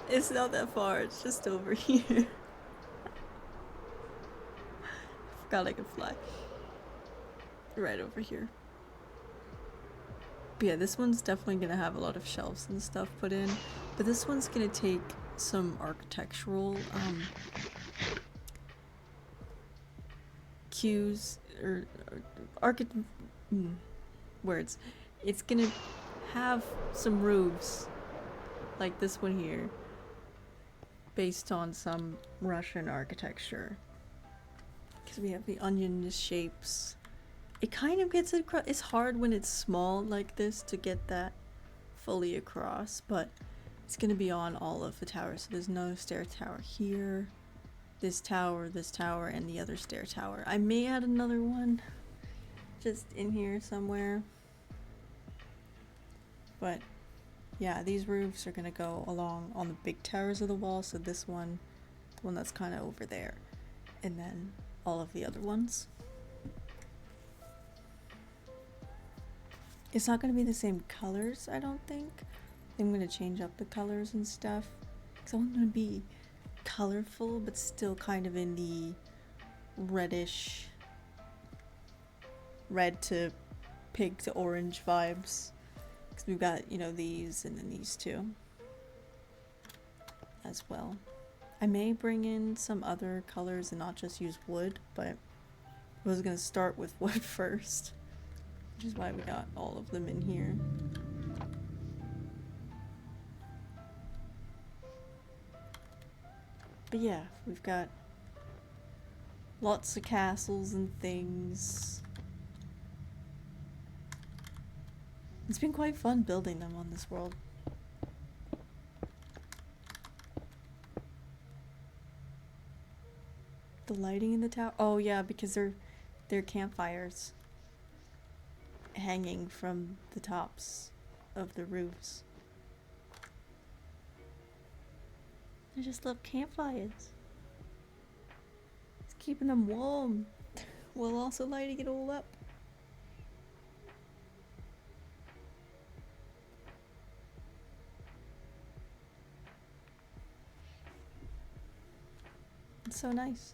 It's not that far, it's just over here. Forgot I could fly. Right over here. But yeah, this one's definitely gonna have a lot of shelves and stuff put in. But this one's gonna take some architectural cues or words. It's gonna have some roofs like this one here based on some Russian architecture. Because we have the onion shapes. It kind of gets across. It's hard when it's small like this to get that fully across, but it's gonna be on all of the towers. So there's no stair tower here, this tower, and the other stair tower. I may add another one just in here somewhere. But yeah, these roofs are gonna go along on the big towers of the wall. So this one, the one that's kind of over there, and then all of the other ones. It's not going to be the same colors, I don't think. I'm going to change up the colors and stuff. Because I want them to be colorful, but still kind of in the reddish, red to pink to orange vibes. Because we've got, you know, these and then these two as well. I may bring in some other colors and not just use wood, but I was going to start with wood first. Which is why we got all of them in here. But yeah, we've got lots of castles and things. It's been quite fun building them on this world. The lighting in the tower? Oh yeah, because they're campfires hanging from the tops of the roofs. I just love campfires. It's keeping them warm while also lighting it all up. It's so nice.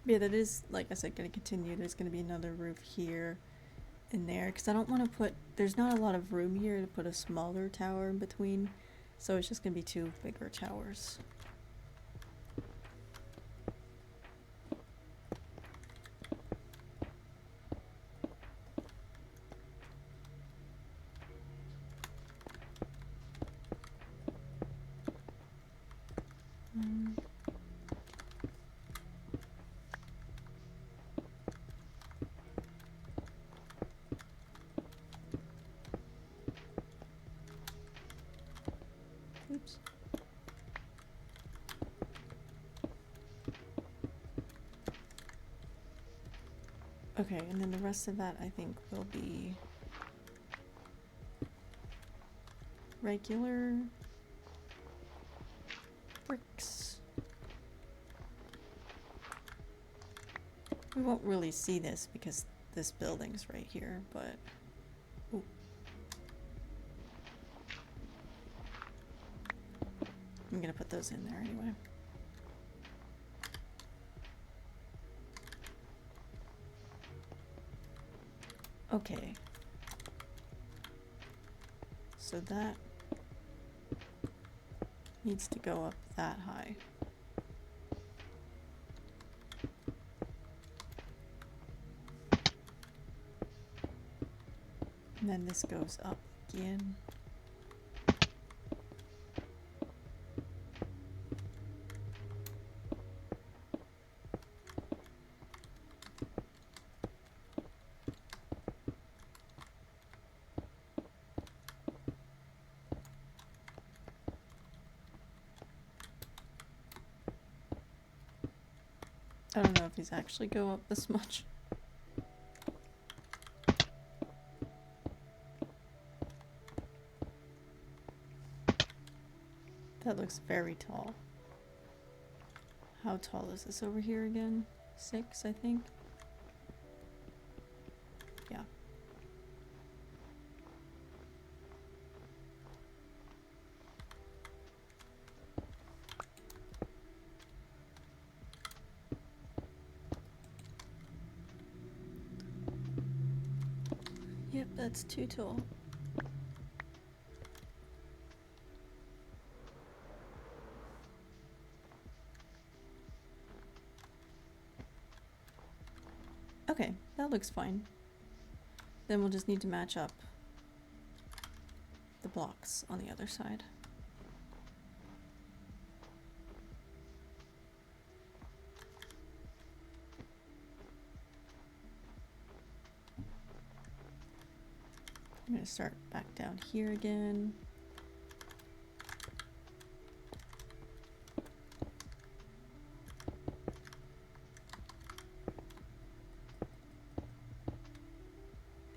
Yeah, that is, like I said, going to continue. There's going to be another roof here and there, because I don't want to put, there's not a lot of room here to put a smaller tower in between, so it's just going to be two bigger towers. Oops. Okay, and then the rest of that I think will be regular bricks. We won't really see this because this building's right here, but ooh. I'm gonna put those in there anyway. Okay. So that needs to go up that high. And then this goes up again. I don't know if these actually go up this much. That looks very tall. How tall is this over here again? 6, I think. Yeah. Yep, that's too tall. Okay, that looks fine. Then we'll just need to match up the blocks on the other side. I'm gonna start back down here again.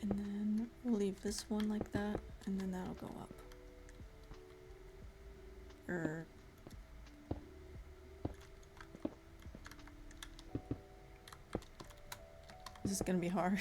And then we'll leave this one like that, and then that'll go up. This is gonna be hard.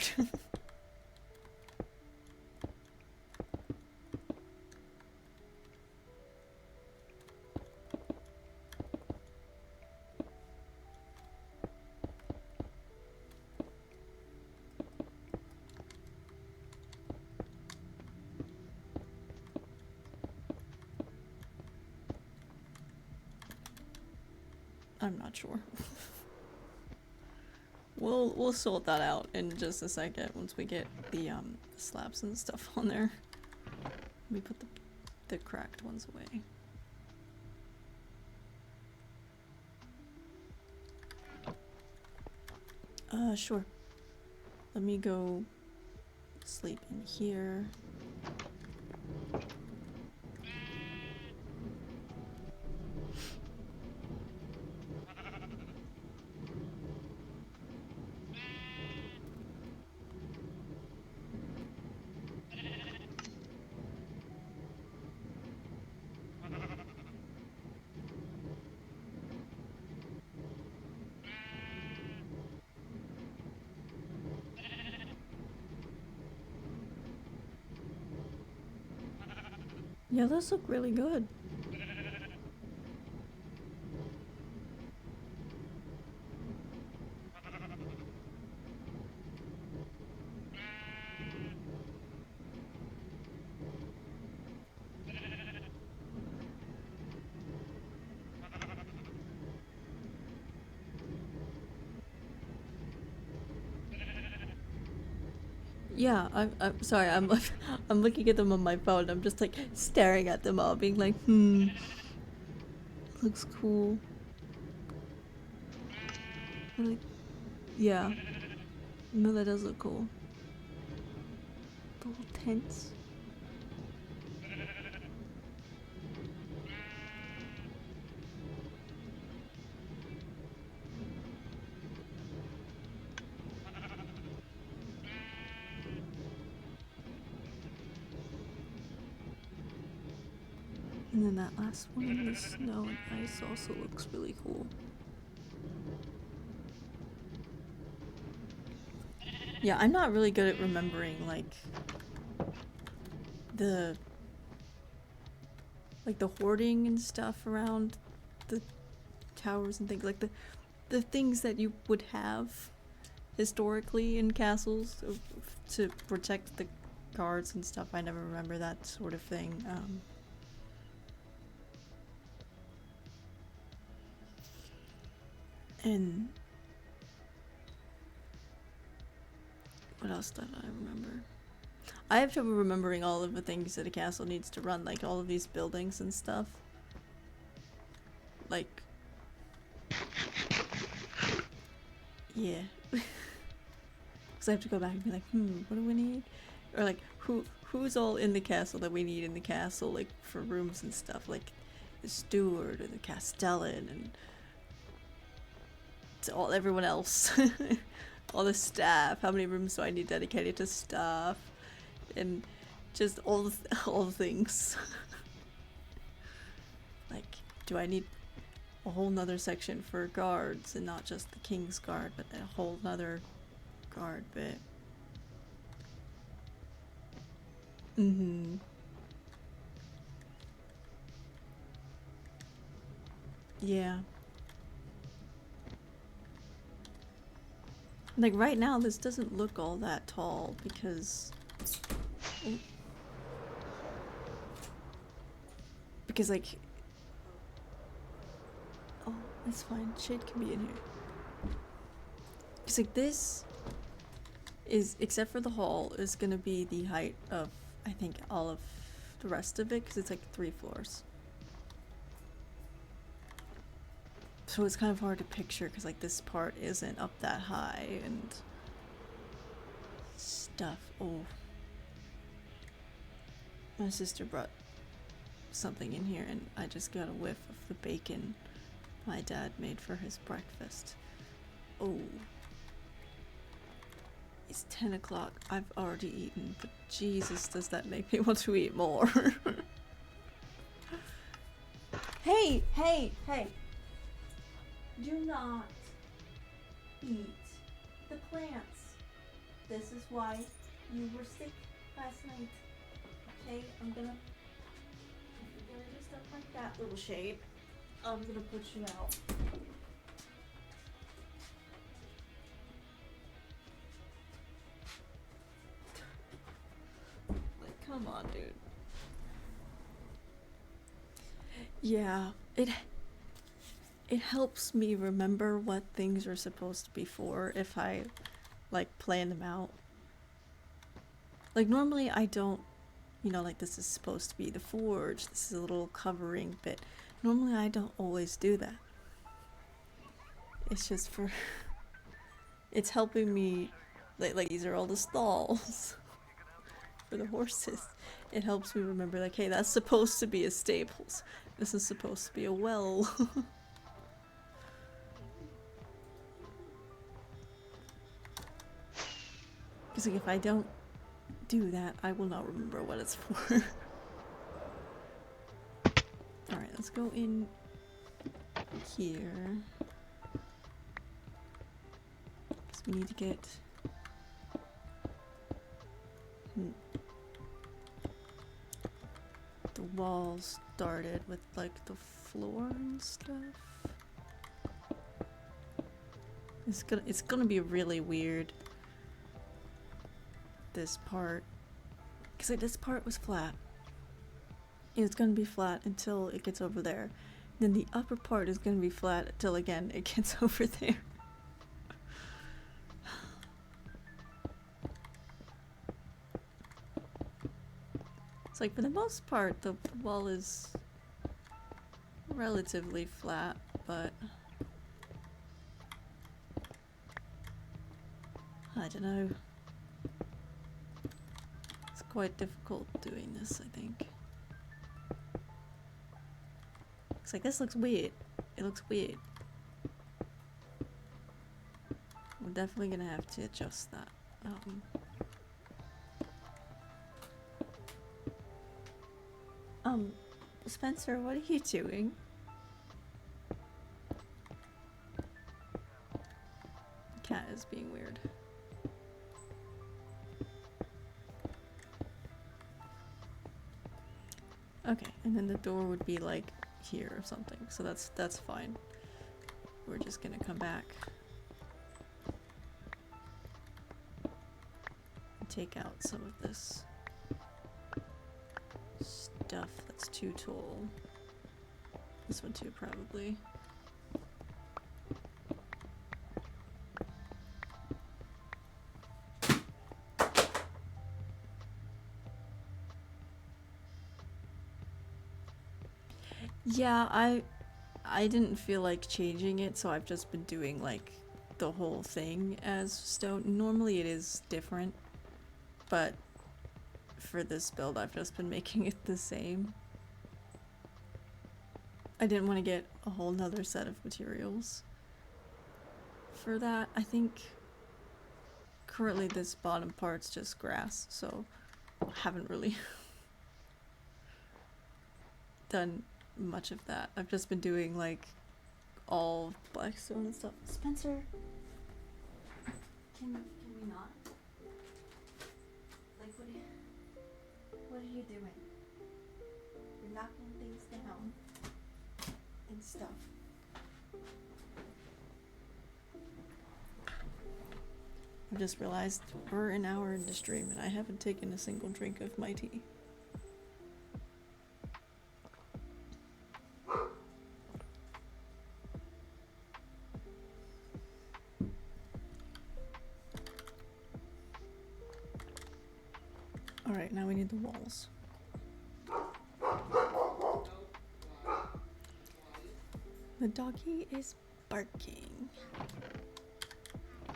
I'm not sure. We'll sort that out in just a second once we get the slabs and stuff on there. Let me put the cracked ones away. Sure. Let me go sleep in here. Yeah, those look really good. Yeah, I'm sorry. I'm I'm looking at them on my phone. I'm just like staring at them all, being like, looks cool. Like, yeah. No, that does look cool. The little tents. And then that last one in the snow and ice also looks really cool. Yeah, I'm not really good at remembering like the hoarding and stuff around the towers and things, like the things that you would have historically in castles to protect the guards and stuff. I never remember that sort of thing. And what else did I remember? I have trouble remembering all of the things that a castle needs to run, like all of these buildings and stuff. Like, yeah. Because I have to go back and be like, what do we need? Or like, who's all in the castle that we need in the castle, like for rooms and stuff, like the steward or the castellan and everyone else. All the staff. How many rooms do I need dedicated to staff? And just all the things. Like, do I need a whole nother section for guards and not just the king's guard, but a whole nother guard bit? Yeah. Like right now this doesn't look all that tall because like, oh, it's fine, shade can be in here. Because like this is, except for the hall, is gonna be the height of, I think, all of the rest of it, because it's like 3 floors. So it's kind of hard to picture, because like this part isn't up that high and stuff. Oh. My sister brought something in here and I just got a whiff of the bacon my dad made for his breakfast. Oh. It's 10 o'clock. I've already eaten, but Jesus, does that make me want to eat more. Hey, hey, hey. Do not eat the plants. This is why you were sick last night. Okay, I'm gonna, if you're gonna do stuff like that, little shade, I'm gonna put you out. Like, come on, dude. Yeah, it helps me remember what things are supposed to be for if I, like, plan them out. Like, normally I don't, you know, like, this is supposed to be the forge, this is a little covering bit. Normally I don't always do that. It's just for, it's helping me, like these are all the stalls for the horses. It helps me remember, like, hey, that's supposed to be a stables. This is supposed to be a well. Because like, if I don't do that, I will not remember what it's for. Alright, let's go in here. Because we need to get... the walls started with, like, the floor and stuff. It's gonna be really weird, this part. Because like, this part was flat. And it's gonna be flat until it gets over there. Then the upper part is gonna be flat until, again, it gets over there. It's like, for the most part, the wall is relatively flat, but I don't know. It's quite difficult doing this, I think. It's like, this looks weird. It looks weird. We're definitely gonna have to adjust that. Spencer, what are you doing? Cat is being weird. Okay, and then the door would be like here or something, so that's fine. We're just gonna come back and take out some of this stuff that's too tall. This one too, probably. Yeah, I didn't feel like changing it, so I've just been doing like the whole thing as stone. Normally it is different, but for this build I've just been making it the same. I didn't want to get a whole nother set of materials for that. I think currently this bottom part's just grass, so I haven't really done much of that. I've just been doing like all blackstone and stuff. Spencer, can we not? Like, what are you doing? You're knocking things down and stuff. I just realized we're an hour into stream and I haven't taken a single drink of my tea. Alright, now we need the walls. The doggy is barking. I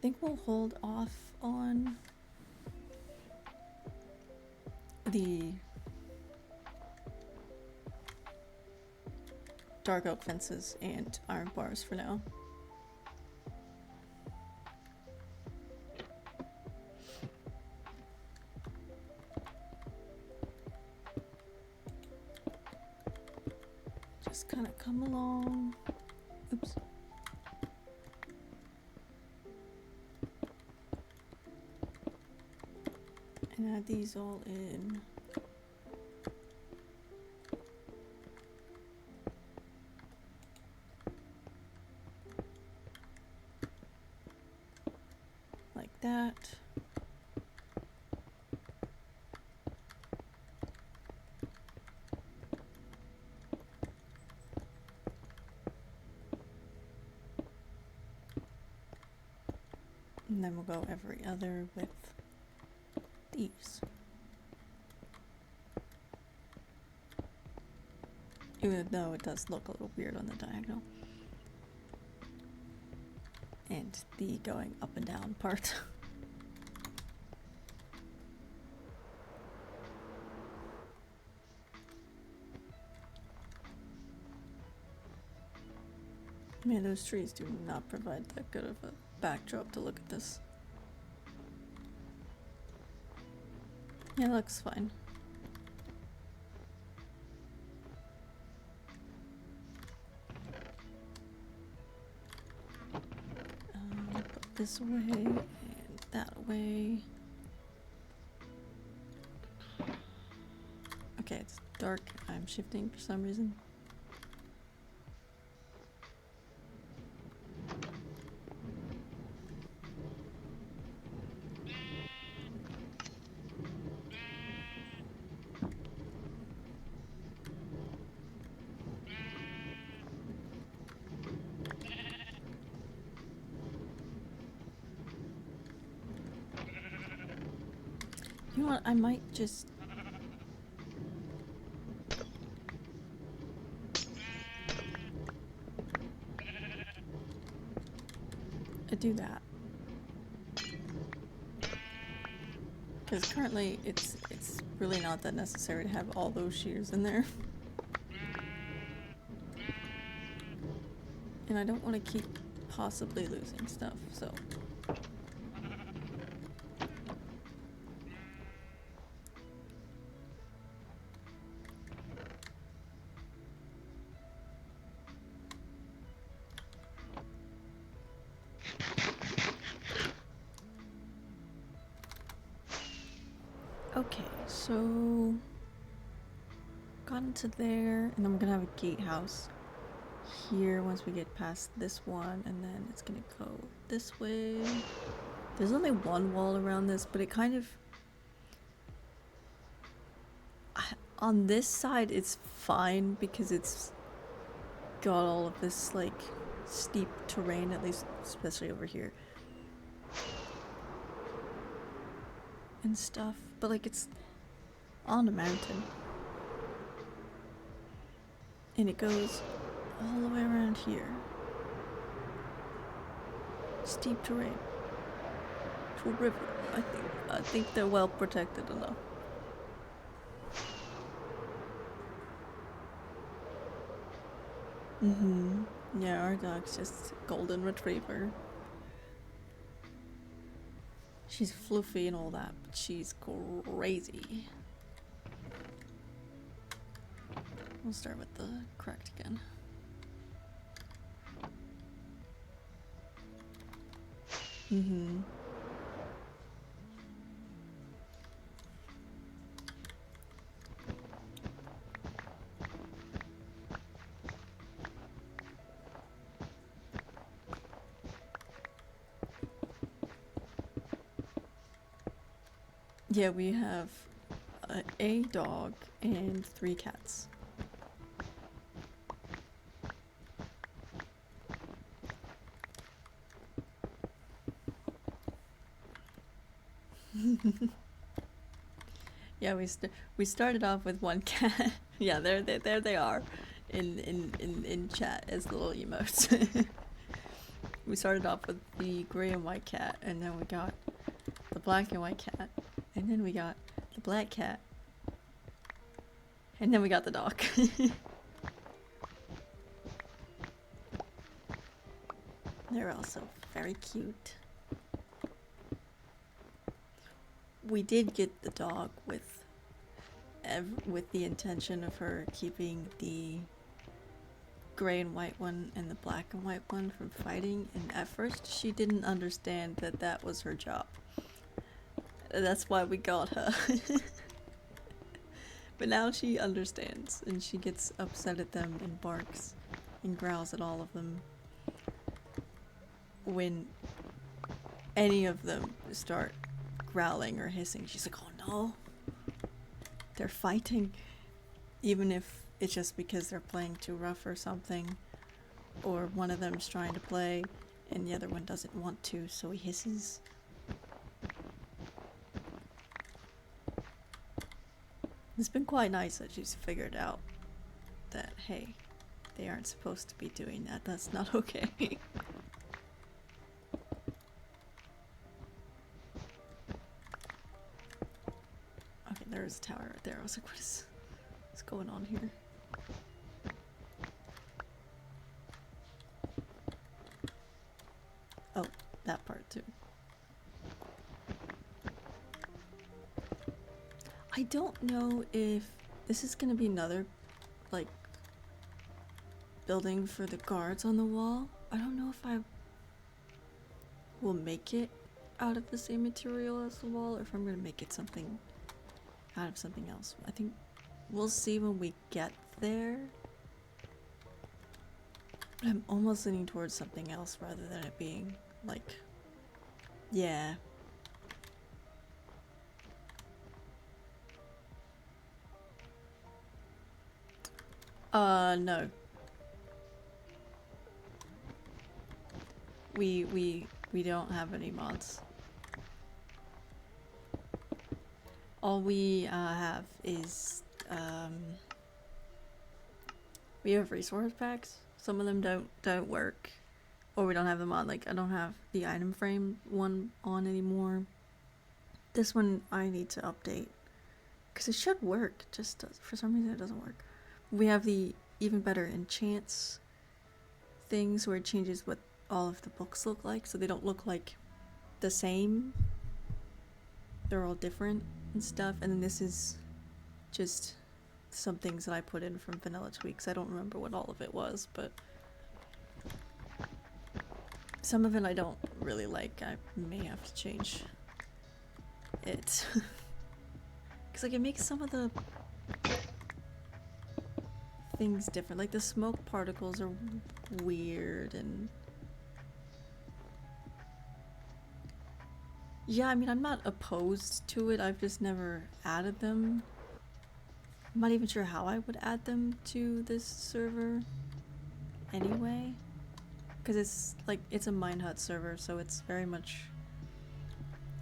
think we'll hold off on the dark oak fences and iron bars for now. Just kind of come along. Oops. And add these all in. Like that. And then we'll go every other with these. Even though it does look a little weird on the diagonal. And the going up and down part. Man, those trees do not provide that good of a backdrop to look at this. Yeah, it looks fine. Put this away and that away. Okay, it's dark. I'm shifting for some reason. You know what? I might just do that. Because currently it's really not that necessary to have all those shears in there. And I don't want to keep possibly losing stuff, so. Okay, so got into there, and then we're gonna have a gatehouse here once we get past this one, and then it's gonna go this way. There's only one wall around this, but it kind of on this side it's fine because it's got all of this like steep terrain, at least especially over here and stuff, but like it's on a mountain and it goes all the way around here. Steep terrain to a river. I think they're well protected enough. Yeah, our dog's just golden retriever. She's fluffy and all that, but she's crazy. We'll start with the correct again. Yeah, we have a dog and 3 cats. Yeah, we started off with one cat. Yeah, there they are, in chat as little emotes. We started off with the gray and white cat, and then we got the black and white cat, and then we got the black cat, and then we got the dog. They're also very cute. We did get the dog with the intention of her keeping the gray and white one and the black and white one from fighting, and at first she didn't understand that that was her job. That's why we got her. But now she understands, and she gets upset at them and barks and growls at all of them when any of them start growling or hissing. She's like, oh no, they're fighting. Even if it's just because they're playing too rough or something, or one of them's trying to play and the other one doesn't want to, so he hisses. It's been quite nice that she's figured out that, hey, they aren't supposed to be doing that. That's not okay. Okay, there's a tower right there. I was like, what's going on here? Oh, that part too. I don't know if this is gonna be another, like, building for the guards on the wall. I don't know if I will make it out of the same material as the wall, or if I'm gonna make it something out of something else. I think we'll see when we get there. But I'm almost leaning towards something else rather than it being, like, yeah. No. We don't have any mods. All we have is we have resource packs. Some of them don't work, or we don't have them on. Like, I don't have the item frame one on anymore. This one I need to update because it should work. Just does, for some reason it doesn't work. We have the even better enchants things where it changes what all of the books look like, so they don't look like the same. They're all different and stuff. And then this is just some things that I put in from Vanilla Tweaks. I don't remember what all of it was, but some of it I don't really like. I may have to change it. Because, like, it makes some of the things different. Like, the smoke particles are weird, and yeah, I mean, I'm not opposed to it. I've just never added them. I'm not even sure how I would add them to this server anyway. Because it's, like, it's a Minehut server, so it's very much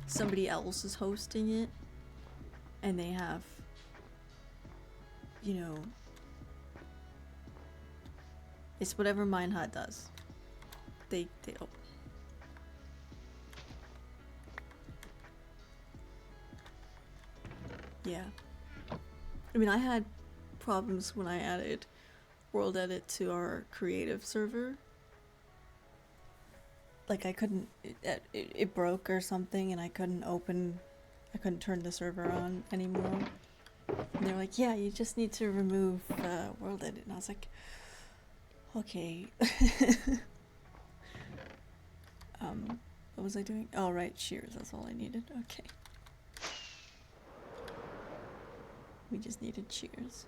somebody else is hosting it. And they have, you know, it's whatever Minehut does. They oh. Yeah. I mean, I had problems when I added World Edit to our creative server. Like, I couldn't, it broke or something, and I couldn't turn the server on anymore. And they're like, yeah, you just need to remove World Edit. And I was like, okay. What was I doing? Oh, right, shears, that's all I needed. Okay. We just needed shears.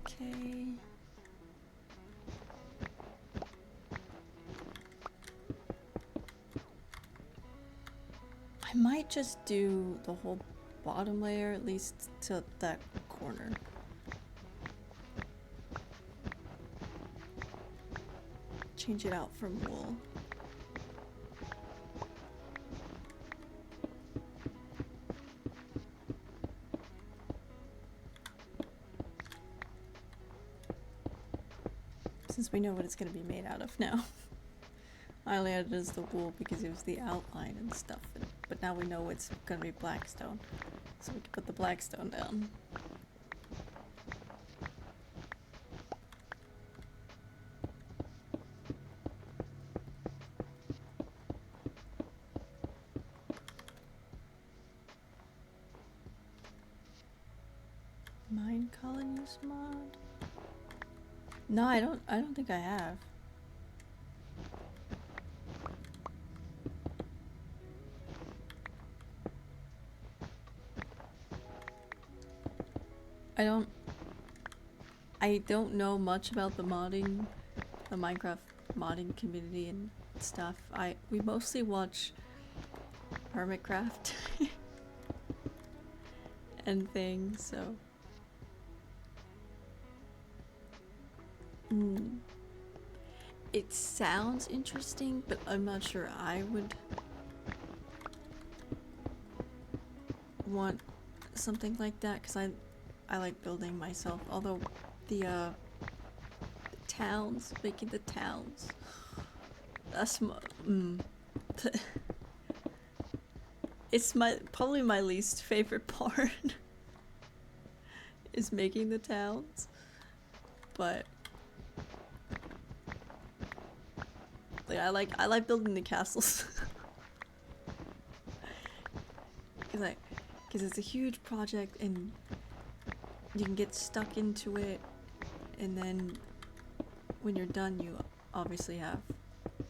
Okay. I might just do the whole bottom layer, at least to that corner. Change it out from wool. Since we know what it's going to be made out of now. I only added it as the wool because it was the outline and stuff, but now we know it's going to be blackstone, so we can put the blackstone down. Mine colonies mod? No, I don't think I have. I don't know much about the modding, the Minecraft modding community and stuff. We mostly watch Hermitcraft and things, so. It sounds interesting, but I'm not sure I would want something like that, because I like building myself, although the towns, making the towns, that's it's probably my least favorite part is making the towns, but like I like building the castles because it's a huge project and you can get stuck into it, and then when you're done you obviously have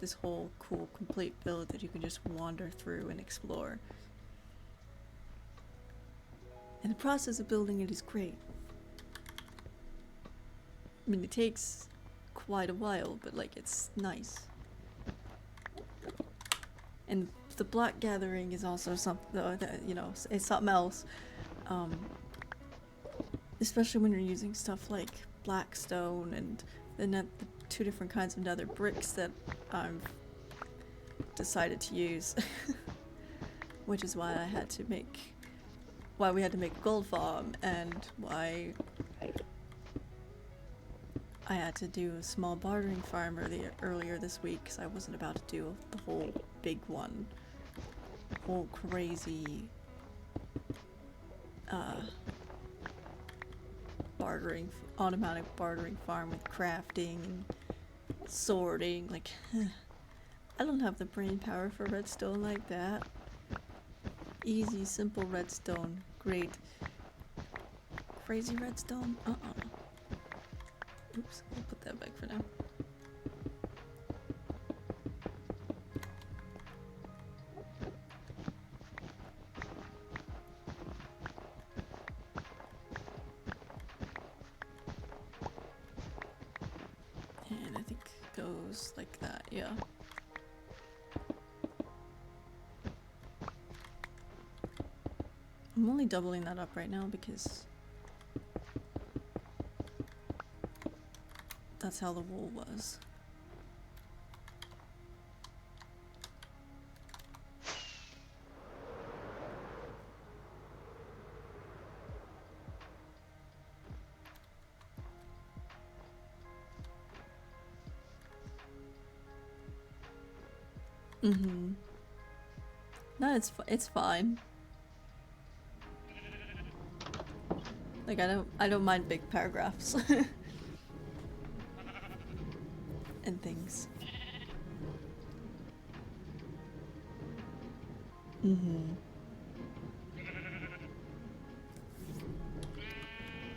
this whole cool complete build that you can just wander through and explore, and the process of building it is great. I mean, it takes quite a while, but like it's nice. And the block gathering is also something that, you know, it's something else. Especially when you're using stuff like blackstone and the two different kinds of nether bricks that I've decided to use. Which is why we had to make a gold farm, and why I had to do a small bartering farm earlier this week, because I wasn't about to do the whole big one. Whole crazy automatic bartering farm with crafting and sorting. Like, I don't have the brain power for redstone like that. Easy, simple redstone. Great. Crazy redstone? Oops, I'll put that back for now. And I think it goes like that, yeah. I'm only doubling that up right now because that's how the wool was. No, it's fine. Like, I don't mind big paragraphs and things.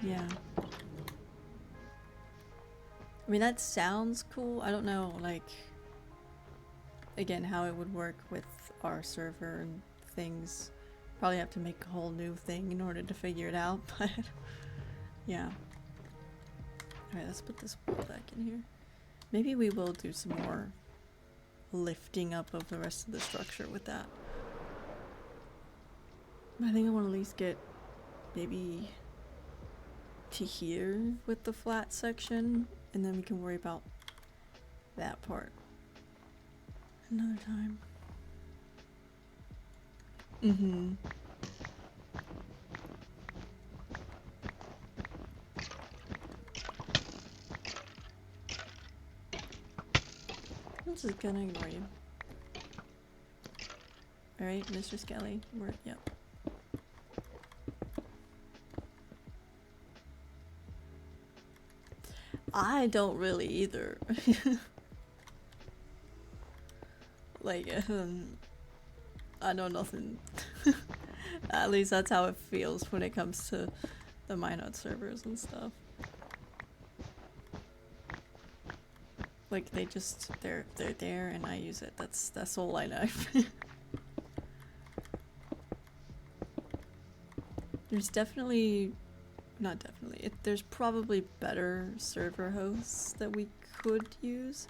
Yeah. I mean, that sounds cool. I don't know, like, again, how it would work with our server and things. Probably have to make a whole new thing in order to figure it out, but yeah. Alright, let's put this wool back in here. Maybe we will do some more lifting up of the rest of the structure with that. I think I want to at least get maybe to here with the flat section, and then we can worry about that part another time. Mm-hmm. I'm just gonna ignore you. Alright, Mr. Skelly. Yep. I don't really either. Like, I know nothing. At least that's how it feels when it comes to the Minot servers and stuff. Like, they're there and I use it. That's all I know. There's there's probably better server hosts that we could use,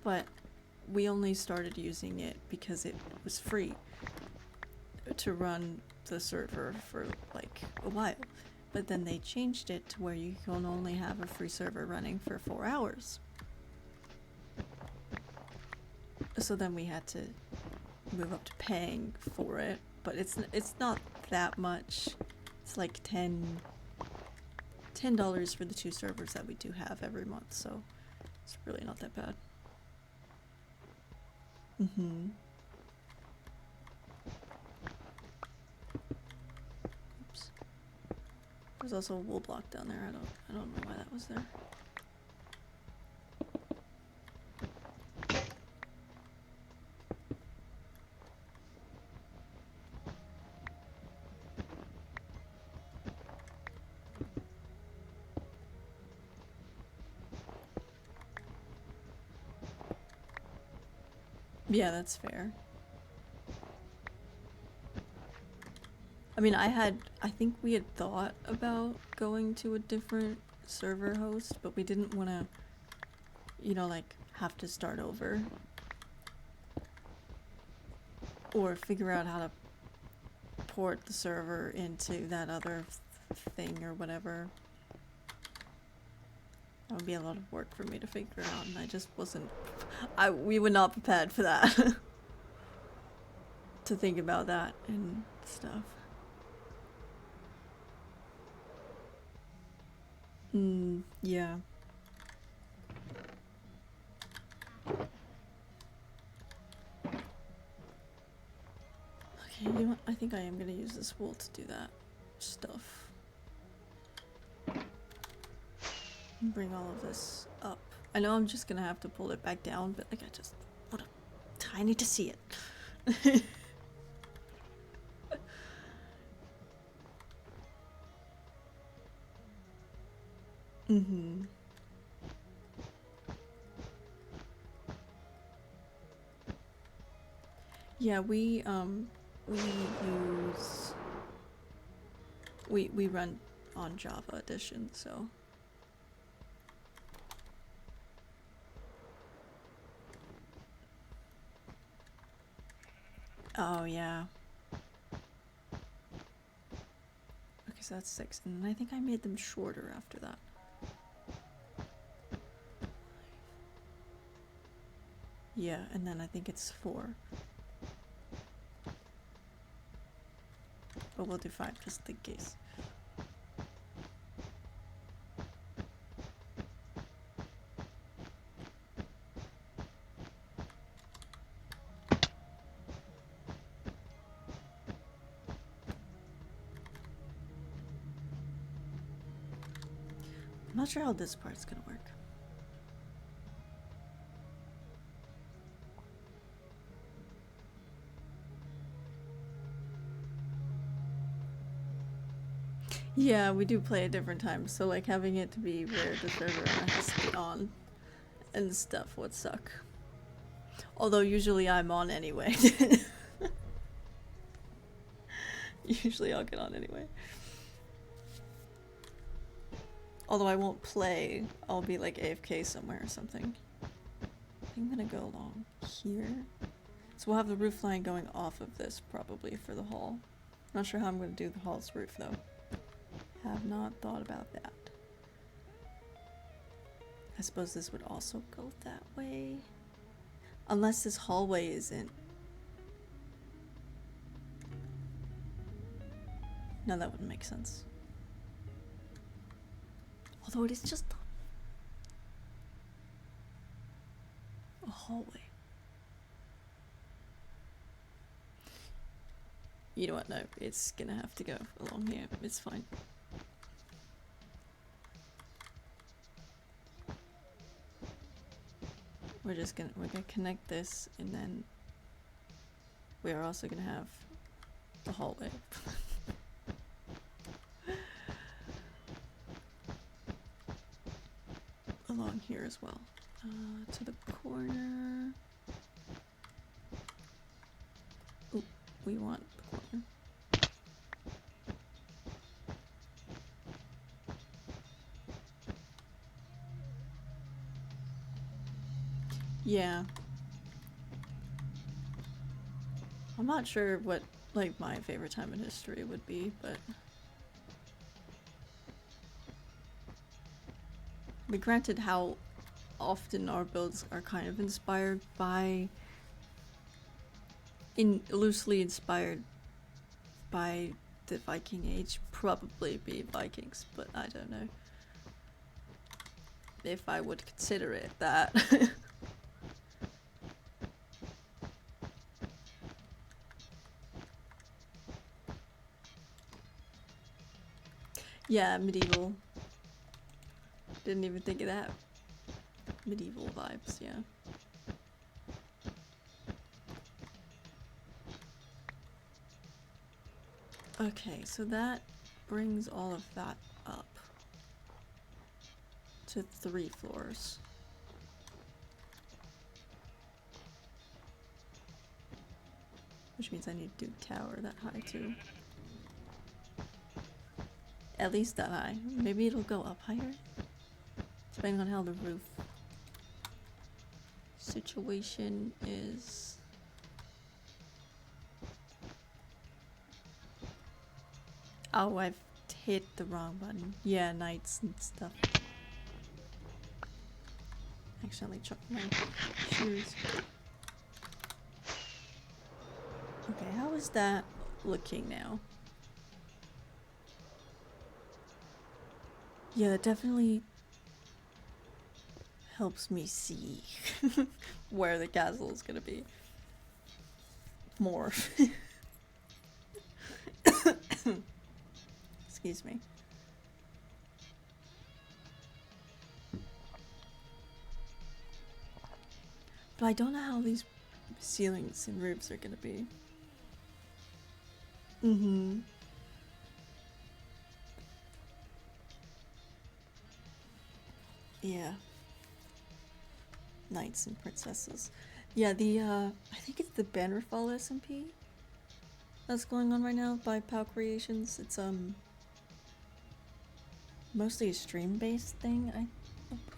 but we only started using it because it was free to run the server for like a while. But then they changed it to where you can only have a free server running for 4 hours. So then we had to move up to paying for it, but it's not that much. It's like $10 for the 2 servers that we do have every month, so it's really not that bad. Mm-hmm. Oops. There's also a wool block down there. I don't know why that was there. Yeah, that's fair. I mean, I think we had thought about going to a different server host, but we didn't want to, you know, like, have to start over. Or figure out how to port the server into that other thing or whatever. That would be a lot of work for me to figure out, and I just wasn't... we were not prepared for that. To think about that and stuff. Yeah. Okay, you know what? I think I am gonna use this wool to do that stuff. Bring all of this up. I know I'm just gonna have to pull it back down, but like I need to see it. Mm-hmm. Yeah, we run on Java Edition, so. Oh yeah. Okay, so that's 6, and then I think I made them shorter after that. Yeah, and then I think it's 4. But we'll do 5 just in case. I'm not sure how this part's gonna work. Yeah, we do play at different times, so like having it to be where the server has to be on and stuff would suck. Although usually I'm on anyway. Usually I'll get on anyway. Although I won't play, I'll be like AFK somewhere or something. I think I'm gonna go along here. So we'll have the roof line going off of this probably for the hall. Not sure how I'm going to do the hall's roof though. Have not thought about that. I suppose this would also go that way. Unless this hallway isn't. No, that wouldn't make sense. Although it is just a hallway. You know what? No, it's gonna have to go along here. It's fine. We're gonna connect this, and then we are also gonna have the hallway. Along here as well. To the corner. Ooh, we want the corner. Yeah. I'm not sure what, like, my favorite time in history would be, but... But granted, how often our builds are kind of inspired by... loosely inspired by the Viking Age. Probably be Vikings, but I don't know if I would consider it that. Yeah, medieval. Didn't even think of that. Medieval vibes, yeah. Okay, so that brings all of that up to 3 floors. Which means I need to do tower that high too. At least that high. Maybe it'll go up higher? Depending on how the roof situation is. Oh, I've hit the wrong button. Yeah, nights and stuff. Accidentally chucked my shoes. Okay, how is that looking now? Yeah, that definitely helps me see where the castle is gonna be. More. Excuse me. But I don't know how these ceilings and roofs are gonna be. Mm-hmm. Yeah. Knights and princesses. Yeah, the I think it's the Bannerfall SMP that's going on right now by POW Creations. It's mostly a stream-based thing,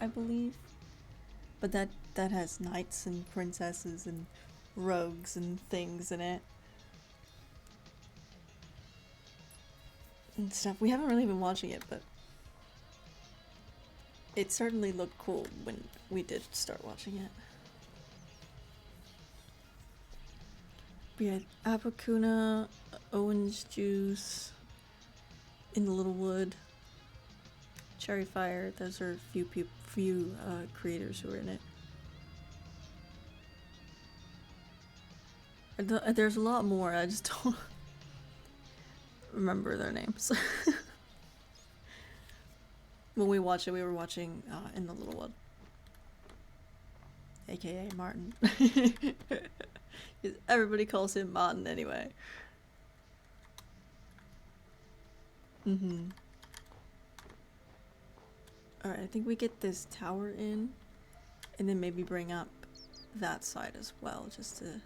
I believe. But that has knights and princesses and rogues and things in it. And stuff. We haven't really been watching it, but it certainly looked cool when we did start watching it. We had Apakuna, Owen's Juice, In the Little Wood, Cherry Fire. Those are few creators who are in it. There's a lot more. I just don't remember their names. When we watched it, we were watching In the Little Wood, aka Martin. Everybody calls him Martin anyway. Mm-hmm. Alright, I think we get this tower in, and then maybe bring up that side as well, just to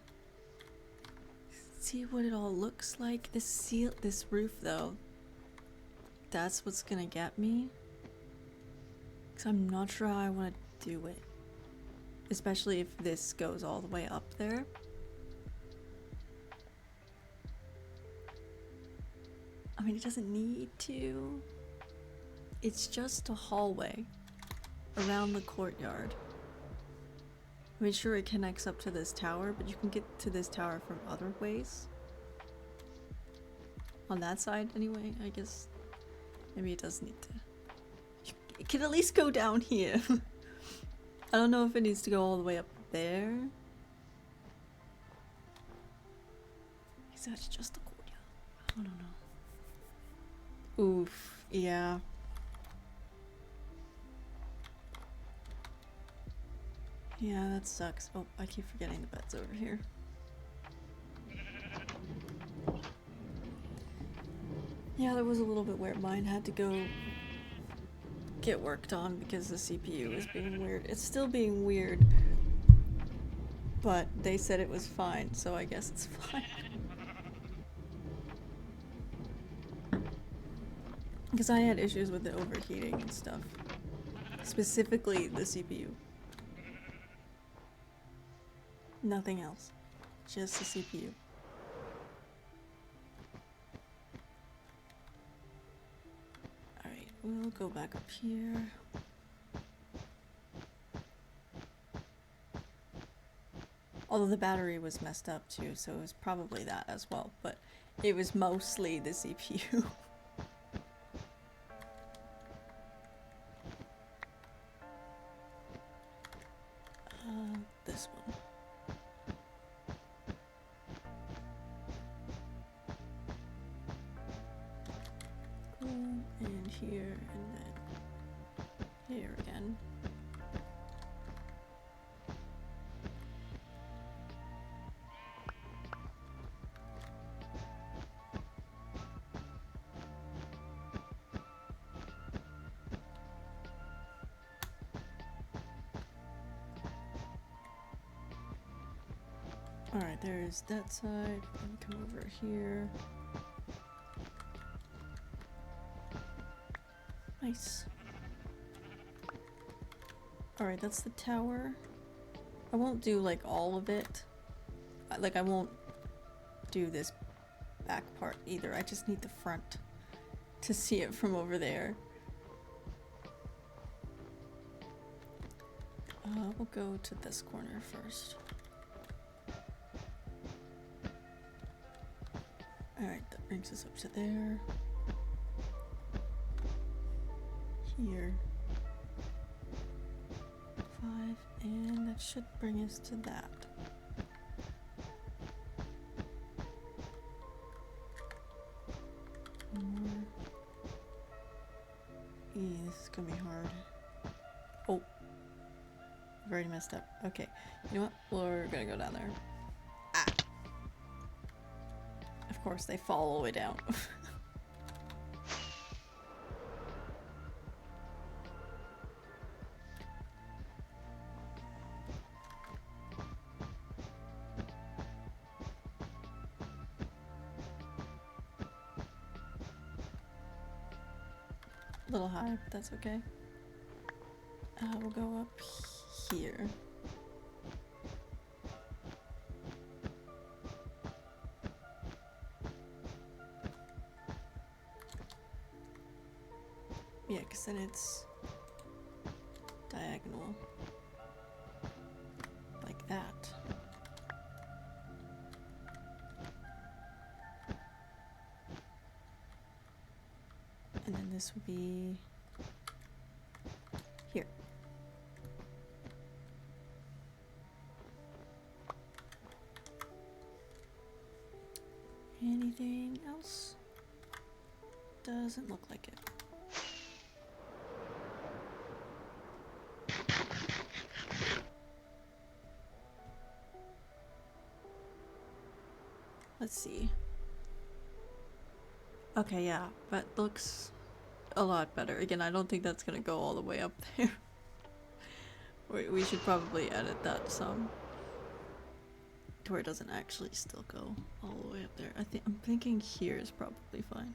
see what it all looks like. This roof though, that's what's gonna get me. Because I'm not sure how I want to do it. Especially if this goes all the way up there. I mean, it doesn't need to. It's just a hallway around the courtyard. I mean, sure, it connects up to this tower, but you can get to this tower from other ways. On that side, anyway, I guess. Maybe it does need to. It can at least go down here. I don't know if it needs to go all the way up there. Is that just a courtyard? I don't know. Oof, yeah. Yeah, that sucks. Oh, I keep forgetting the bed's over here. Yeah, there was a little bit where mine had to go get worked on because the CPU was being weird. It's still being weird, but they said it was fine, so I guess it's fine. Because I had issues with the overheating and stuff. Specifically the CPU. Nothing else. Just the CPU. Alright, we'll go back up here. Although the battery was messed up too, so it was probably that as well. But it was mostly the CPU. This one. And here, and then here again. Alright, there's that side, and come over here. Nice. Alright, that's the tower. I won't do like all of it. Like I won't do this back part either. I just need the front to see it from over there. We'll go to this corner first. Alright, that brings us up to there. Here. 5, and that should bring us to that. More. This is gonna be hard. Oh. I've already messed up. Okay. You know what? We're gonna go down there. Ah! Of course, they fall all the way down. A little high, but that's okay. We'll go up here. Yeah, because then it's diagonal. Like that. And then this would be here. Anything else? Doesn't look like it. Let's see. Okay, yeah, that looks a lot better. Again, I don't think that's gonna go all the way up there. We should probably edit that some to where it doesn't actually still go all the way up there. I'm thinking here is probably fine.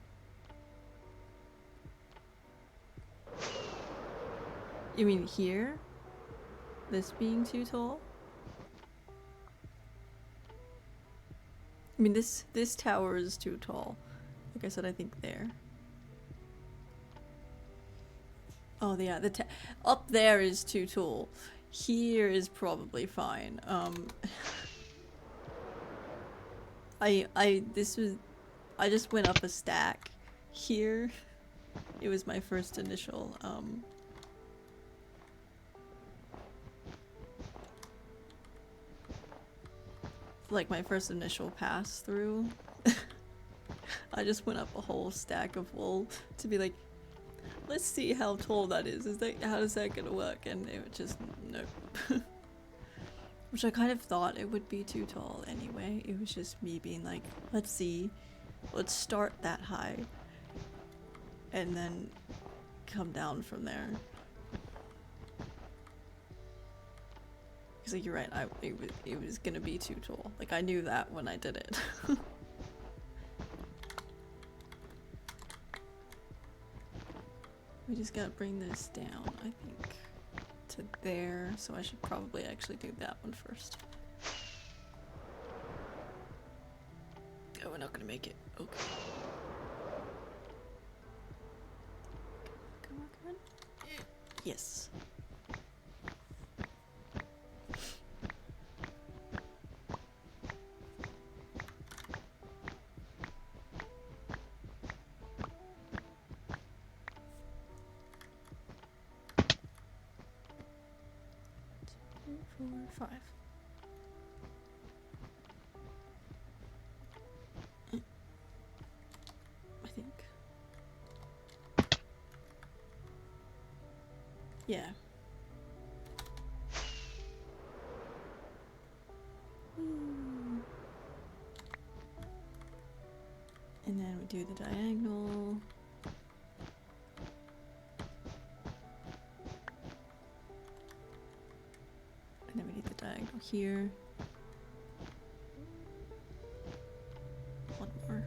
You mean here? This being too tall? I mean, this tower is too tall. Like I said, I think there. Oh yeah, up there is too tall. Here is probably fine. I just went up a stack here. It was my first initial like my first initial pass through. I just went up a whole stack of wool to be like, let's see how tall that is. How is that gonna work? And it was just nope. Which I kind of thought it would be too tall anyway. It was just me being like, let's see. Let's start that high. And then come down from there. Because like, you're right, it was gonna be too tall. Like I knew that when I did it. We just gotta bring this down, I think, to there. So I should probably actually do that one first. Oh, we're not gonna make it. Okay. Come on, come on. Yes. Four, five. I think. Yeah. And then we do the diagonal. And then we need the diagonal here. One more.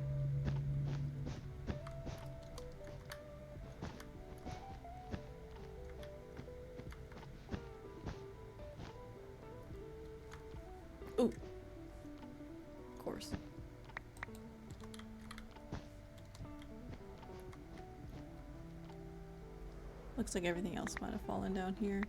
Oh, of course. Looks like everything else might have fallen down here.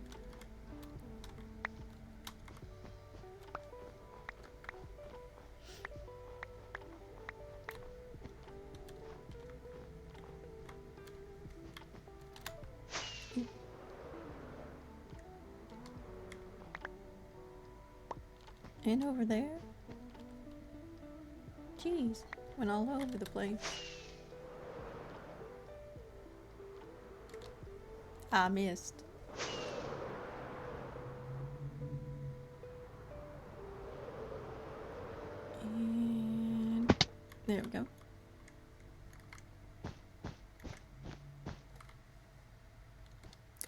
And over there? Jeez, went all over the place. I missed. And there we go.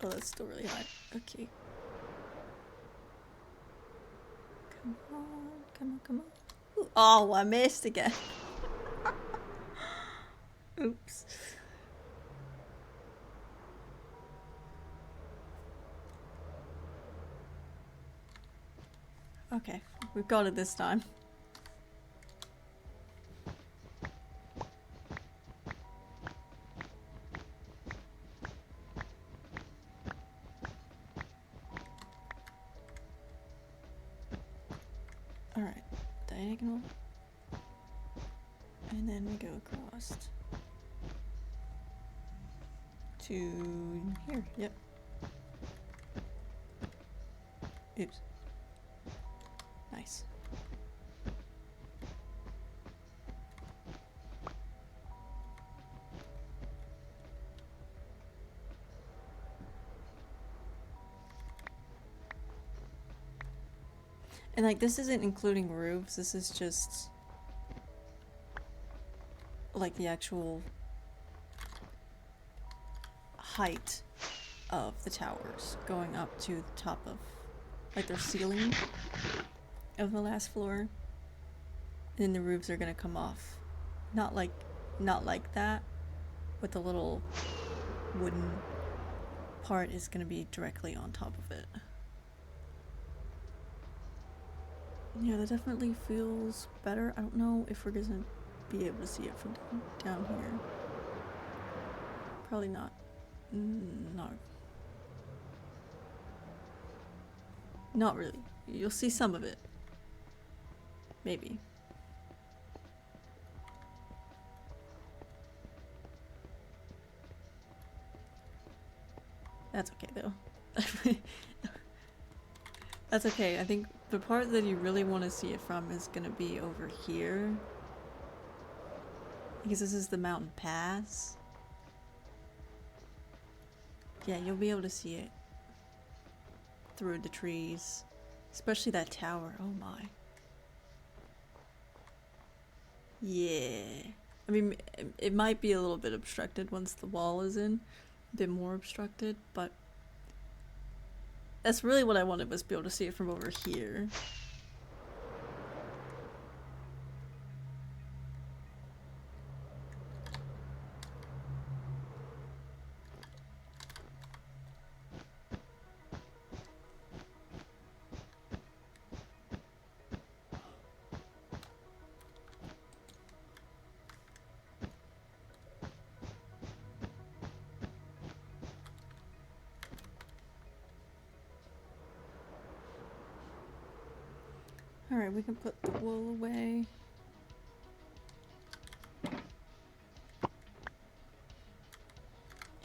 Oh, that's still really high. Okay. Come on, come on, come on. Ooh, oh, I missed again. Oops. Okay, we've got it this time. Alright, diagonal. And then we go across to here, yep. Oops. Nice. And like this isn't including roofs, this is just like the actual height of the towers going up to the top of like their ceiling of the last floor. And then the roofs are gonna come off. Not like that, but the little wooden part is gonna be directly on top of it. Yeah, that definitely feels better. I don't know if we're gonna be able to see it from down here. Probably not. No. Not really. You'll see some of it. Maybe. That's okay though. That's okay. I think the part that you really want to see it from is gonna be over here. Because this is the mountain pass. Yeah, you'll be able to see it through the trees. Especially that tower. Oh my. Yeah. I mean, it might be a little bit obstructed once the wall is in. A bit more obstructed, but that's really what I wanted, was to be able to see it from over here. Alright, we can put the wool away.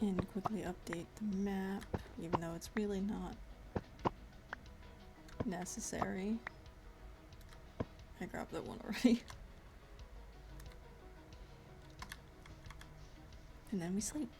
And quickly update the map, even though it's really not necessary. I grabbed that one already. And then we sleep.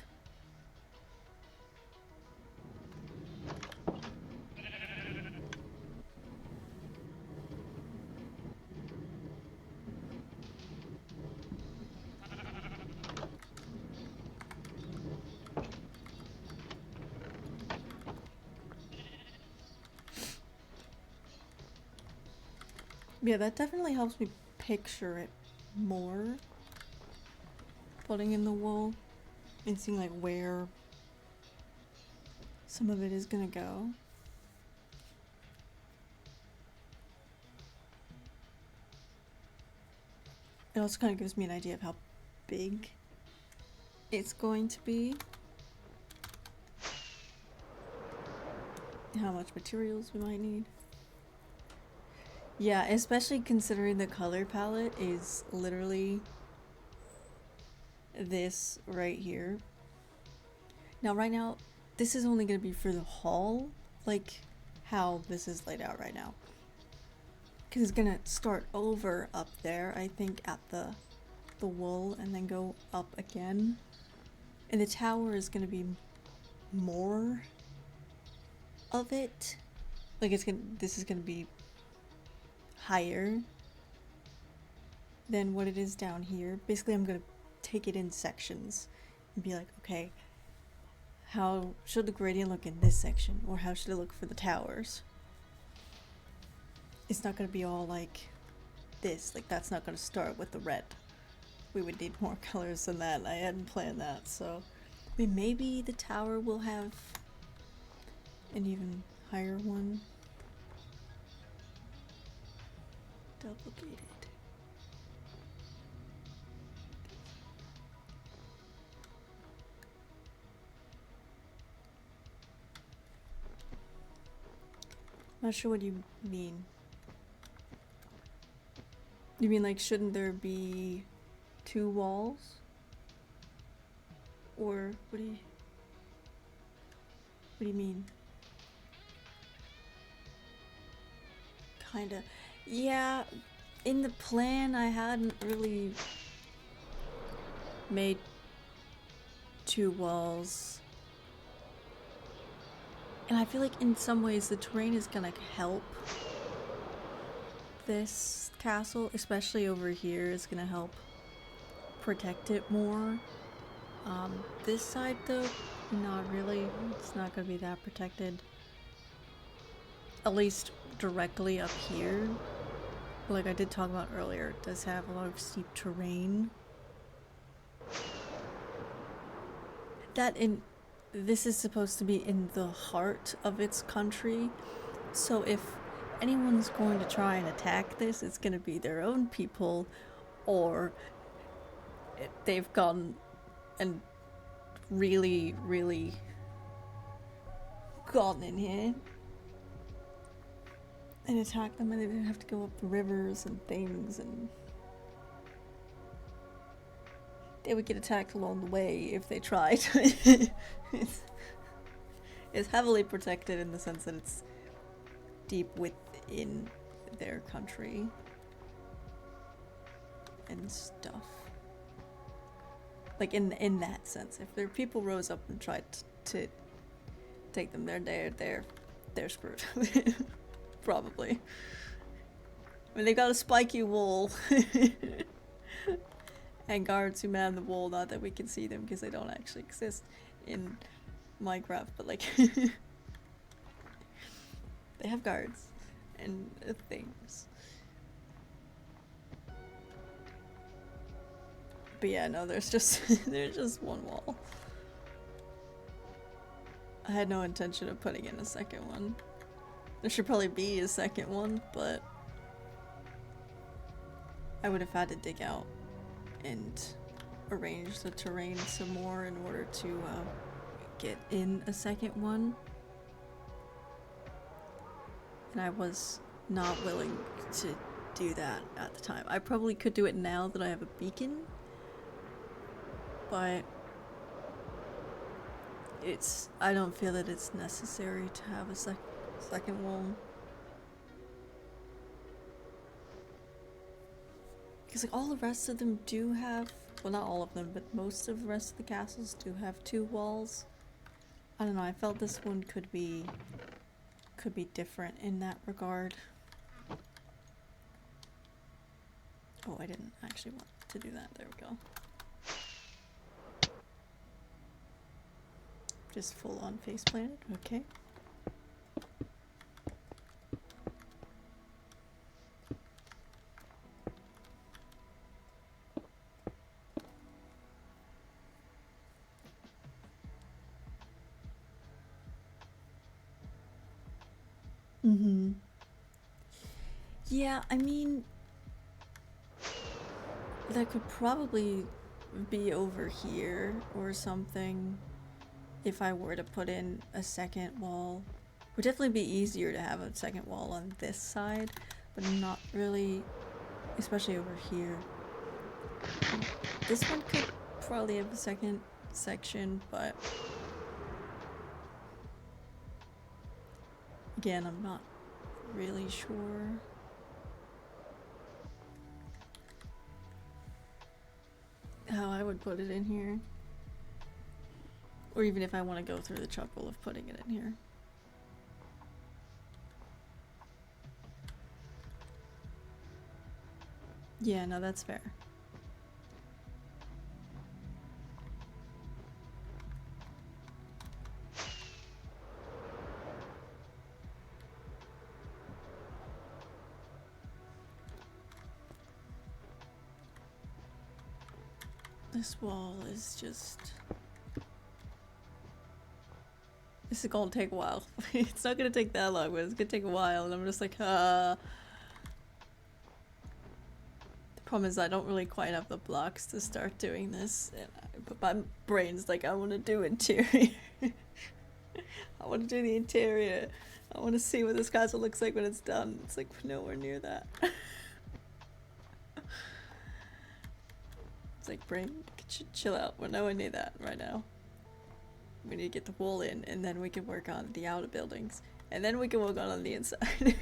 Yeah, that definitely helps me picture it more. Putting in the wool and seeing like where some of it is gonna go. It also kind of gives me an idea of how big it's going to be. How much materials we might need. Yeah, especially considering the color palette is literally this right here. Now, right now, this is only going to be for the hall, like how this is laid out right now. Because it's going to start over up there, I think, at the wool, and then go up again. And the tower is going to be more of it. Like, this is going to be higher than what it is down here. Basically, I'm gonna take it in sections and be like, okay, how should the gradient look in this section, or how should it look for the towers? It's not gonna be all like this. Like, that's not gonna start with the red. We would need more colors than that. I hadn't planned that, so I mean, maybe the tower will have an even higher one. Duplicated. Not sure what you mean. You mean like, shouldn't there be 2 walls? Or what do you mean? Kinda. Yeah, in the plan I hadn't really made 2 walls. And I feel like in some ways the terrain is gonna help this castle, especially over here, is gonna help protect it more. This side though, not really. It's not gonna be that protected. At least directly up here. Like I did talk about earlier, it does have a lot of steep terrain. This is supposed to be in the heart of its country, so if anyone's going to try and attack this, it's going to be their own people, or they've gone and really, really gotten in here and attacked them, and they didn't have to go up the rivers and things, and they would get attacked along the way if they tried. It's heavily protected in the sense that it's deep within their country and stuff. Like in that sense, if their people rose up and tried to take them there, they're screwed. Probably. I mean, they've got a spiky wall and guards who man the wall. Not that we can see them because they don't actually exist in Minecraft, but like they have guards and things. But yeah, no, there's just there's just one wall. I had no intention of putting in a second one. There should probably be a second one, but I would have had to dig out and arrange the terrain some more in order to get in a second one. And I was not willing to do that at the time. I probably could do it now that I have a beacon, but I don't feel that it's necessary to have a second wall. Because like all the rest of them do have, well, not all of them, but most of the rest of the castles do have 2 walls. I don't know, I felt this one could be different in that regard. Oh, I didn't actually want to do that. There we go. Just full on face planted, okay. Yeah, I mean, that could probably be over here or something if I were to put in a second wall. It would definitely be easier to have a second wall on this side, but not really, especially over here. This one could probably have a second section, but again, I'm not really sure. How I would put it in here. Or even if I want to go through the trouble of putting it in here. Yeah, no, that's fair. This wall is just... This is gonna take a while. It's not gonna take that long, but it's gonna take a while, and I'm just like, The problem is I don't really quite have the blocks to start doing this, but my brain's like, I want to do interior. I want to do the interior. I want to see what this castle looks like when it's done. It's like nowhere near that. It's like, brain, chill out. We're nowhere near that right now. We need to get the wall in, and then we can work on the outer buildings, and then we can work on the inside.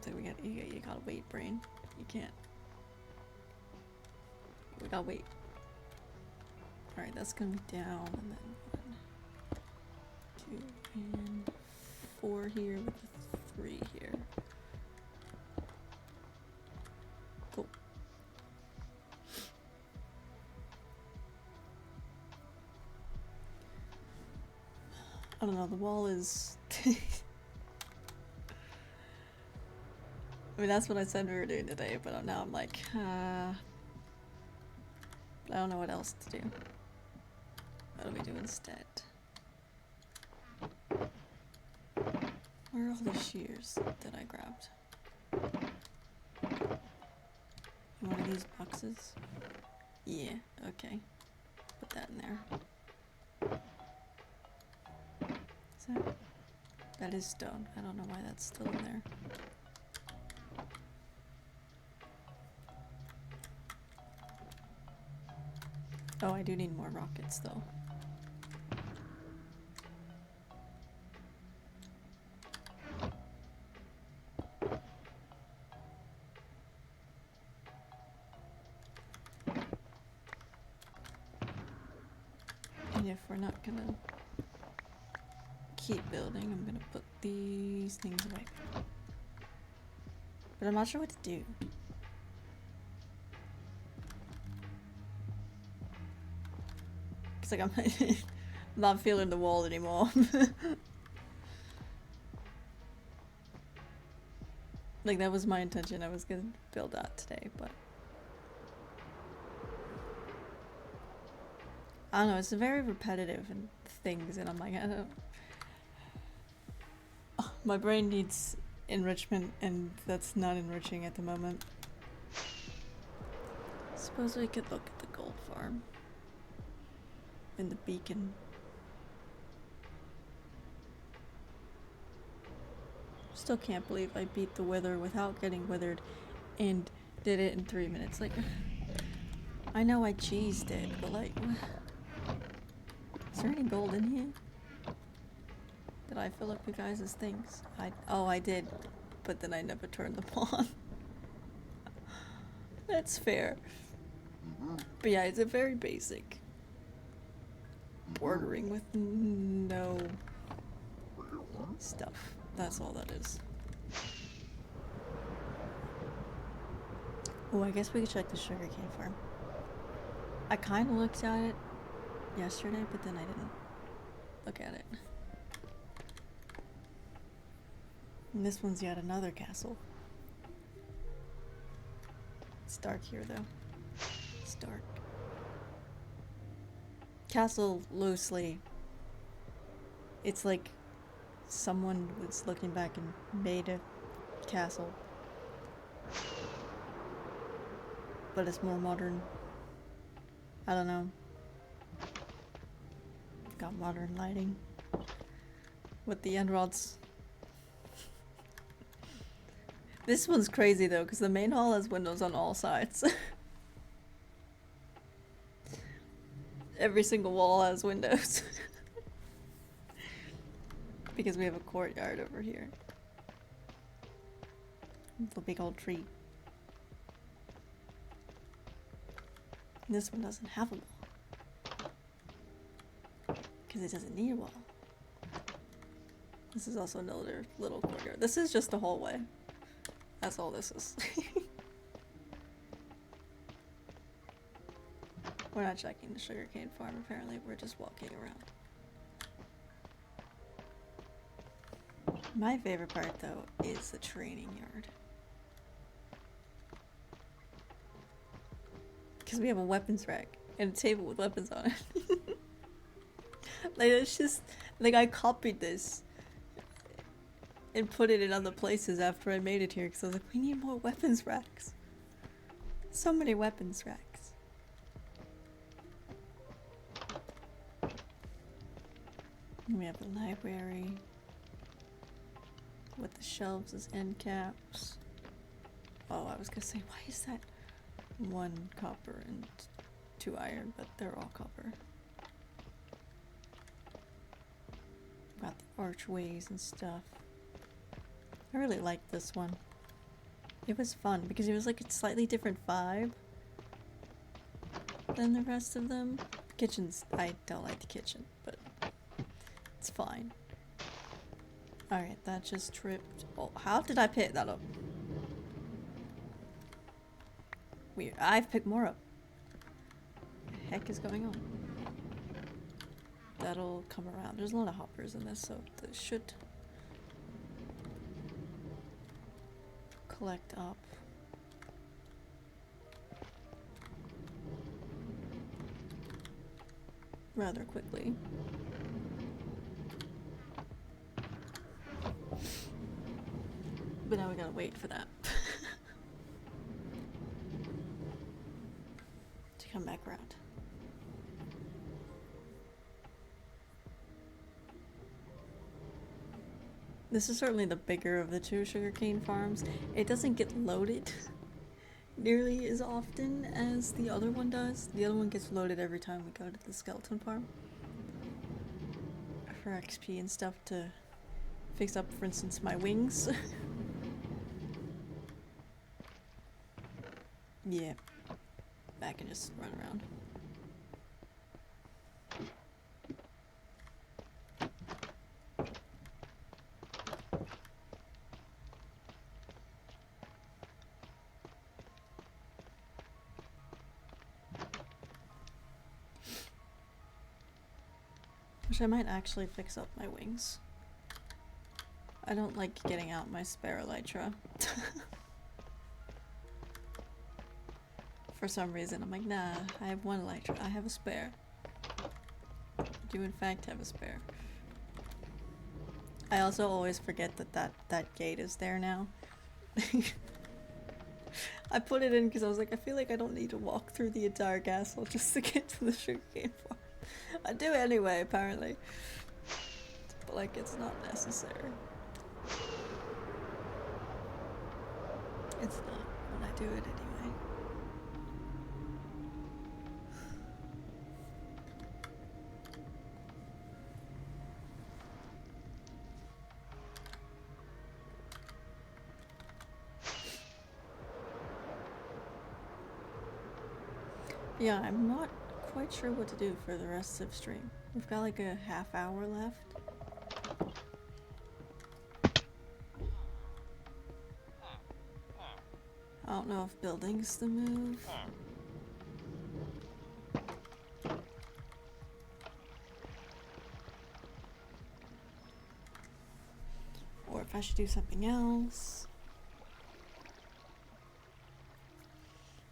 So you gotta wait, brain. You can't. We gotta wait. Alright, that's gonna be down, and then 1, 2, and 4 here with a 3 here. Cool. I don't know, the wall is... I mean, that's what I said we were doing today, but now I'm like, I don't know what else to do. What do we do instead? Where are all the shears that I grabbed? One of these boxes? Yeah, okay. Put that in there. Is that? That is stone. I don't know why that's still in there. Oh, I do need more rockets though. And if we're not gonna keep building, I'm gonna put these things away. But I'm not sure what to do. Cause like I'm not feeling the wall anymore. Like that was my intention. I was gonna build that today, but I don't know. It's very repetitive and things, and I'm like, I don't. My brain needs enrichment, and that's not enriching at the moment. Suppose we could look at the gold farm and the beacon. Still can't believe I beat the wither without getting withered and did it in 3 minutes. Like, I know I cheesed it, but like, is there any gold in here? Did I fill up you guys' things? Oh, I did, but then I never turned them on. That's fair. But yeah, it's a very basic bordering with no stuff. That's all that is. Oh, I guess we could check the sugarcane farm. I kind of looked at it yesterday, but then I didn't look at it. And this one's yet another castle. It's dark here, though. It's dark. Castle, loosely. It's like someone was looking back and made a castle. But it's more modern. I don't know. Got modern lighting. With the end rods. This one's crazy though, because the main hall has windows on all sides. Every single wall has windows. Because we have a courtyard over here. With a big old tree. And this one doesn't have a wall. Because it doesn't need a wall. This is also another little courtyard. This is just a hallway. That's all this is. We're not checking the sugarcane farm, apparently. We're just walking around. My favorite part, though, is the training yard. Because we have a weapons rack and a table with weapons on it. Like, it's just... Like, I copied this and put it in other places after I made it here, because I was like, we need more weapons racks. So many weapons racks. And we have the library with the shelves as end caps. Oh, I was gonna say, why is that 1 copper and 2 iron, but they're all copper. Got the archways and stuff. I really liked this one. It was fun because it was like a slightly different vibe than the rest of them. Kitchens, I don't like the kitchen, but it's fine. Alright, that just tripped. Oh, how did I pick that up? Weird. I've picked more up. What the heck is going on? That'll come around. There's a lot of hoppers in this, so this should collect up. Rather quickly. But now we gotta wait for that. come back around. This is certainly the bigger of the two sugarcane farms. It doesn't get loaded nearly as often as the other one does. The other one gets loaded every time we go to the skeleton farm. For XP and stuff to fix up, for instance, my wings. Yeah. Back and just run around. Which I might actually fix up my wings. I don't like getting out my spare elytra. For some reason, I'm like, nah, I have one elytra, I have a spare. I do in fact have a spare. I also always forget that gate is there now. I put it in because I was like, I feel like I don't need to walk through the entire castle just to get to the sugarcane farm. I do anyway, apparently. But like, it's not necessary. It's not when I do it anyway. Yeah, I'm not quite sure what to do for the rest of stream. We've got like a half hour left. I don't know if building's the move. Or if I should do something else.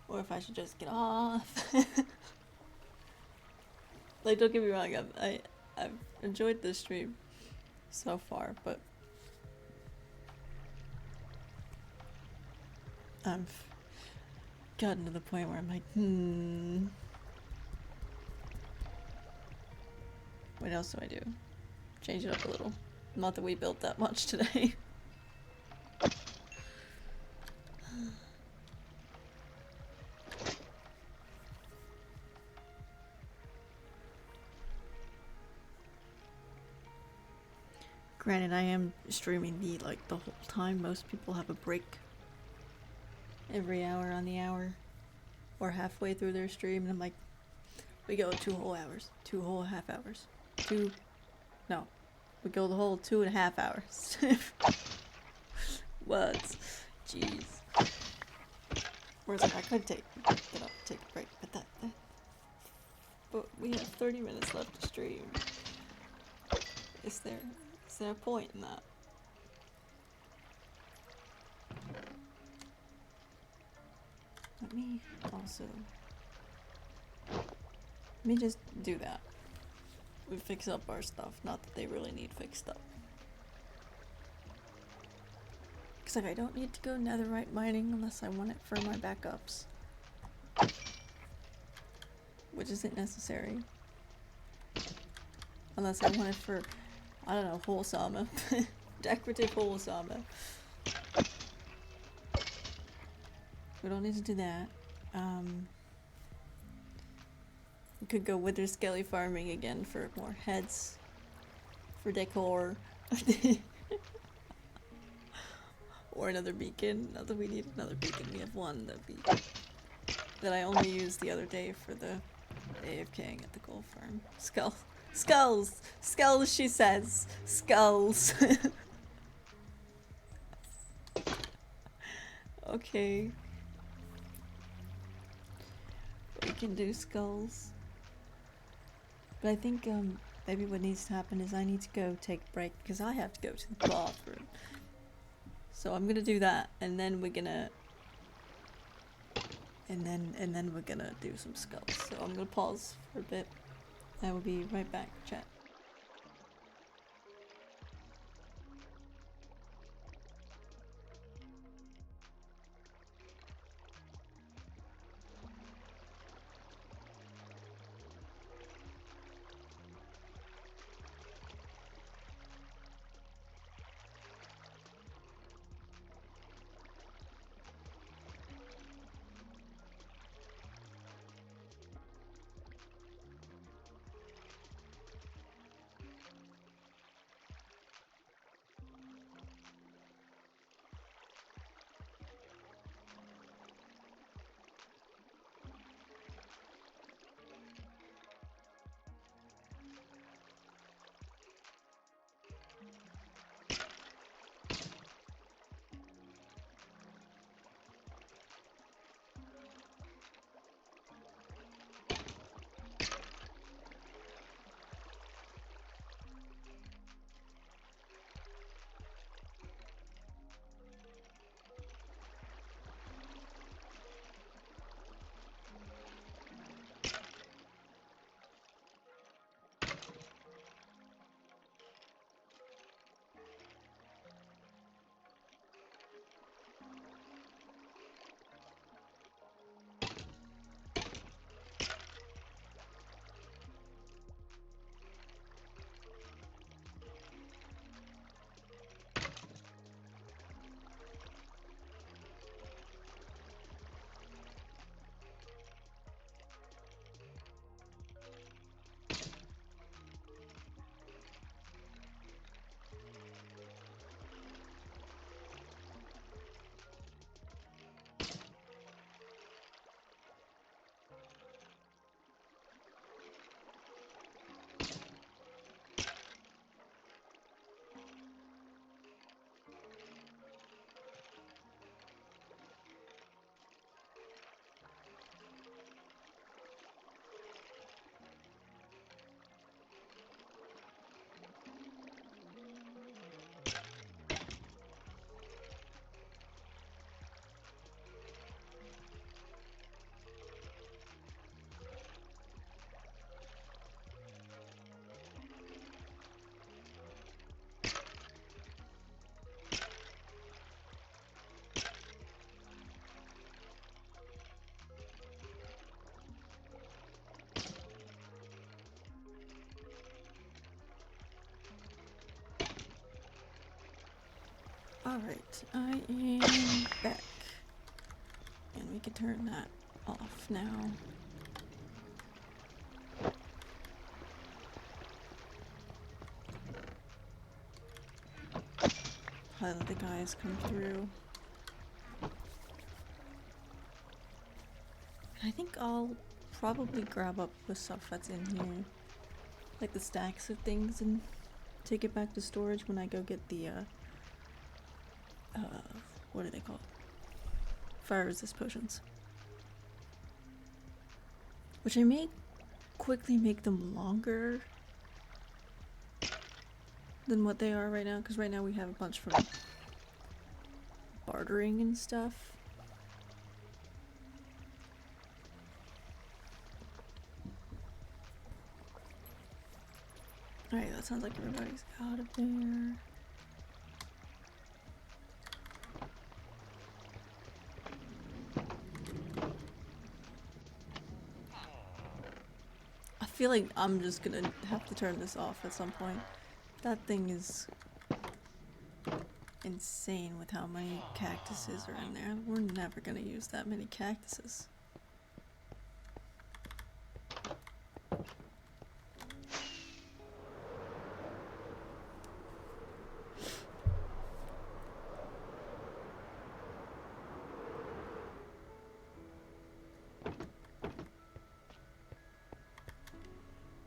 Or if I should just get off. Like, don't get me wrong, I've enjoyed this stream so far, but I've gotten to the point where I'm like, what else do I do? Change it up a little. Not that we built that much today. Granted, I am streaming the whole time. Most people have a break every hour on the hour, or halfway through their stream, and I'm like, we go 2 whole hours, 2 whole half hours, no, we go the whole 2.5 hours. What? Jeez. Whereas like, I could get up, take a break, but we have 30 minutes left to stream. Is there a point in that? Let me just do that. We fix up our stuff, not that they really need fixed up. Cause like I don't need to go netherite mining unless I want it for my backups. Which isn't necessary. Unless I want it for, I don't know, Holsama. Decorative Holsama. We don't need to do that. We could go Wither Skelly farming again for more heads. For decor. Or another beacon. Not that we need another beacon. We have one that I only used the other day for the AFKing at the gold farm. Skulls! Skulls, she says. Skulls. Okay. We can do skulls. But I think maybe what needs to happen is I need to go take a break because I have to go to the bathroom. So I'm gonna do that, and then we're gonna we're gonna do some skulls. So I'm gonna pause for a bit. I will be right back, chat. Alright, I am back. And we can turn that off now. Let the guys come through. I think I'll probably grab up the stuff that's in here. Like the stacks of things, and take it back to storage when I go get the, what are they called? Fire resist potions. Which I may quickly make them longer than what they are right now, because right now we have a bunch from bartering and stuff. Alright, that sounds like everybody's out of there. I feel like I'm just gonna have to turn this off at some point. That thing is insane with how many cactuses are in there. We're never gonna use that many cactuses.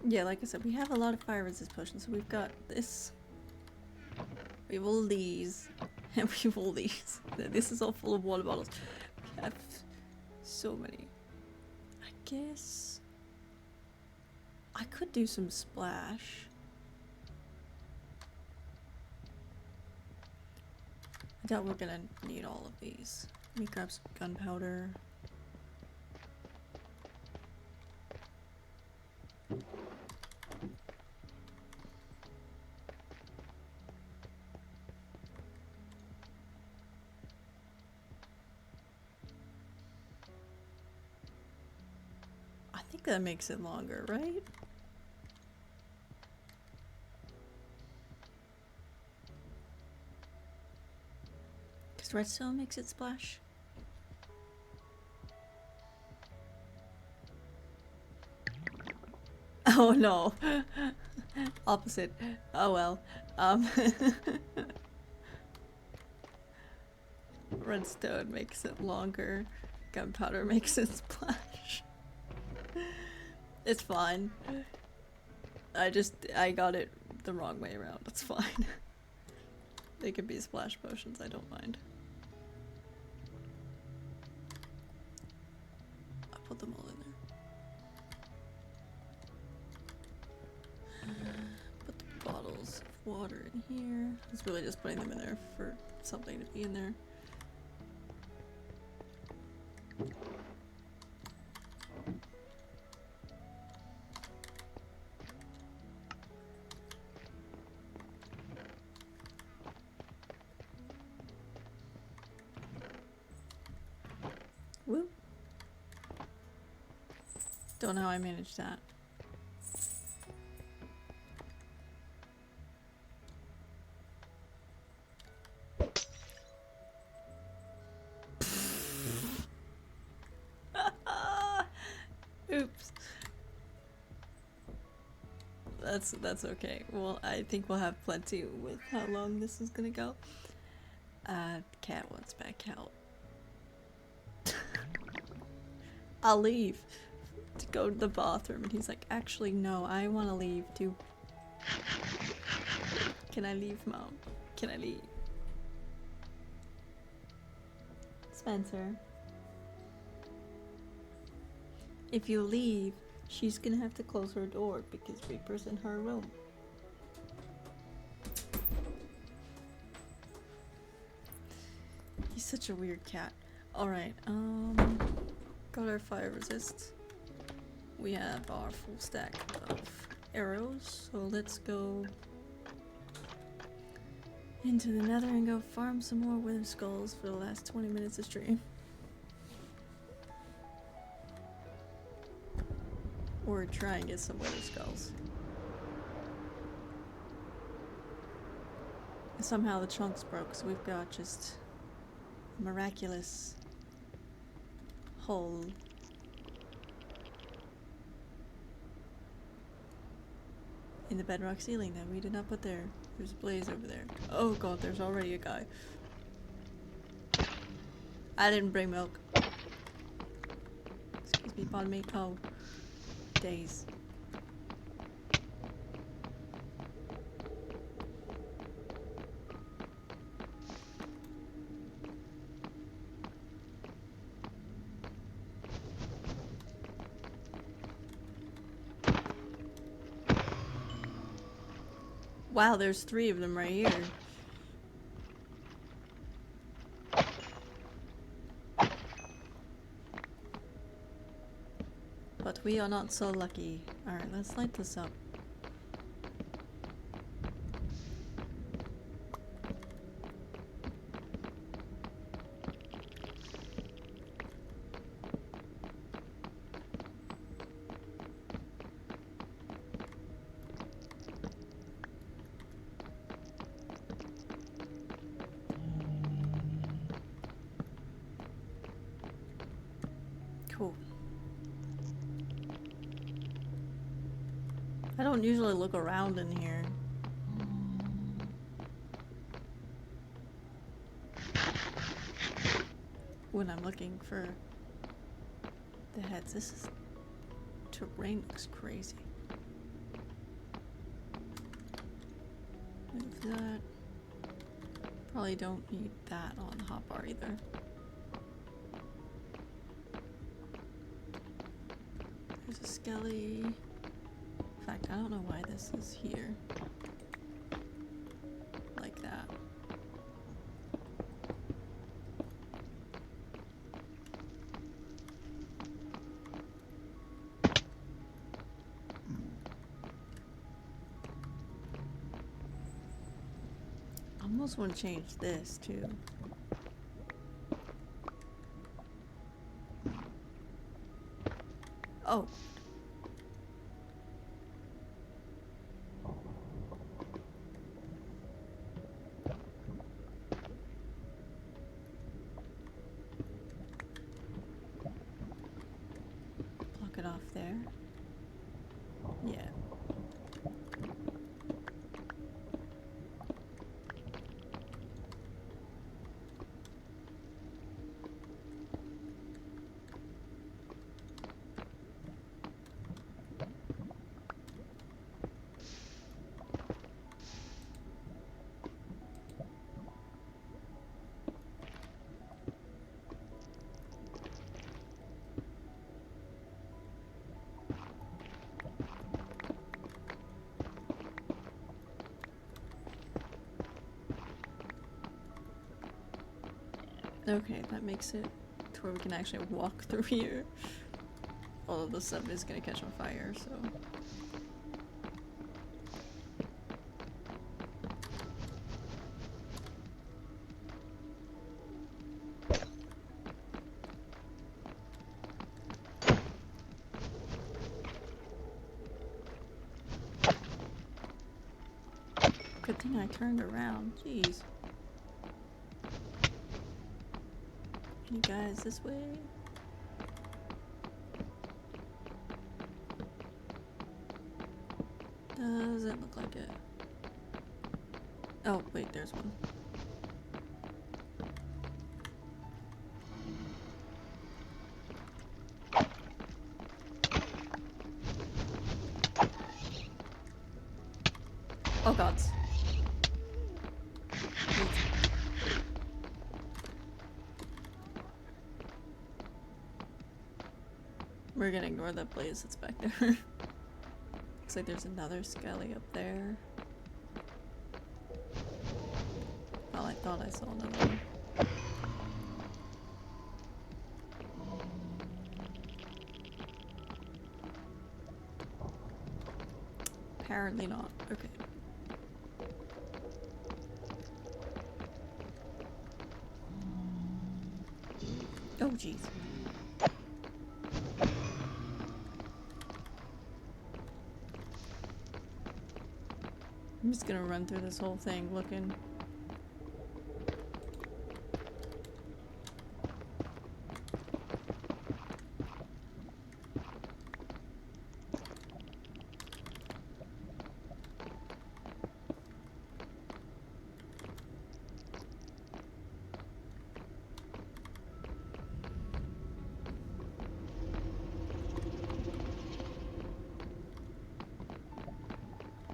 Yeah, like I said, we have a lot of fire resist potions, so we've got this. We have all these. And we have all these. This is all full of water bottles. We have so many. I guess I could do some splash. I doubt we're gonna need all of these. Let me grab some gunpowder. I think that makes it longer, right? Because redstone makes it splash. Oh no. Opposite. Oh well. Redstone makes it longer. Gunpowder makes it splash. It's fine. I got it the wrong way around. It's fine. They could be splash potions, I don't mind. I'll put them all in there. Put the bottles of water in here. It's really just putting them in there for something to be in there. Woo. Don't know how I managed that. Oops. That's okay. Well, I think we'll have plenty with how long this is gonna go. Cat wants back out. I'll leave to go to the bathroom, and he's like, actually no, I want to leave too. Can I leave, Mom? Can I leave? Spencer. If you leave, she's gonna have to close her door because Reaper's in her room. He's such a weird cat. Alright, got our fire resist. We have our full stack of arrows, so let's go into the nether and go farm some more wither skulls for the last 20 minutes of stream. Or try and get some wither skulls. Somehow the chunks broke, so we've got just a miraculous hole. In the bedrock ceiling that we did not put there. There's a blaze over there. Oh god, there's already a guy. I didn't bring milk. Excuse me, pardon me. Oh. Days. Wow, there's 3 of them right here. But we are not so lucky. Alright, let's light this up. Cool. I don't usually look around in here. When I'm looking for the heads. This terrain looks crazy. Move that. Probably don't need that on the hotbar either. There's a skelly. In fact, I don't know why this is here. Like that. I almost want to change this too. Oh. Block it off there. Yeah. Okay, that makes it to where we can actually walk through here. Although the stuff is gonna catch on fire, so. Good thing I turned around, jeez. You guys, this way. Doesn't look like it. Oh, wait, there's one. Oh god. We're gonna ignore that blaze that's back there. Looks like there's another skelly up there. Oh, I thought I saw another one. Apparently not. Okay. Oh, jeez. I'm just gonna run through this whole thing looking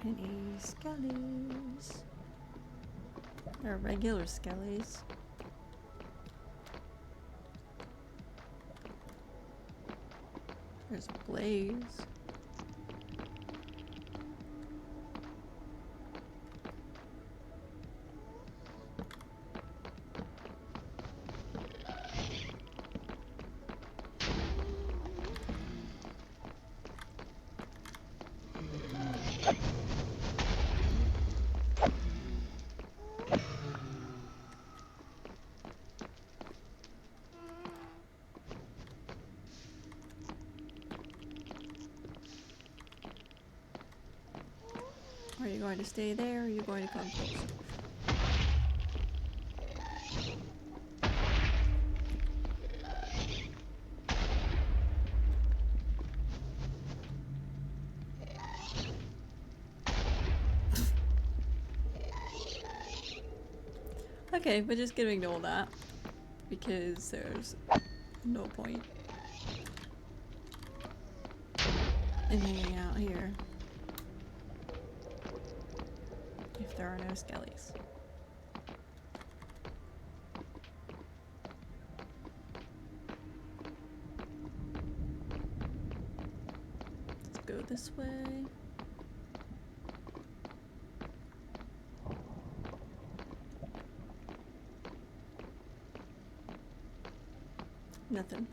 Any skellies? They're regular skellies. There's a blaze. Are you going to stay there or are you going to come closer? Okay, but just gonna ignore that because there's no point in hanging out here if there are no skellies. Let's go this way. Nothing.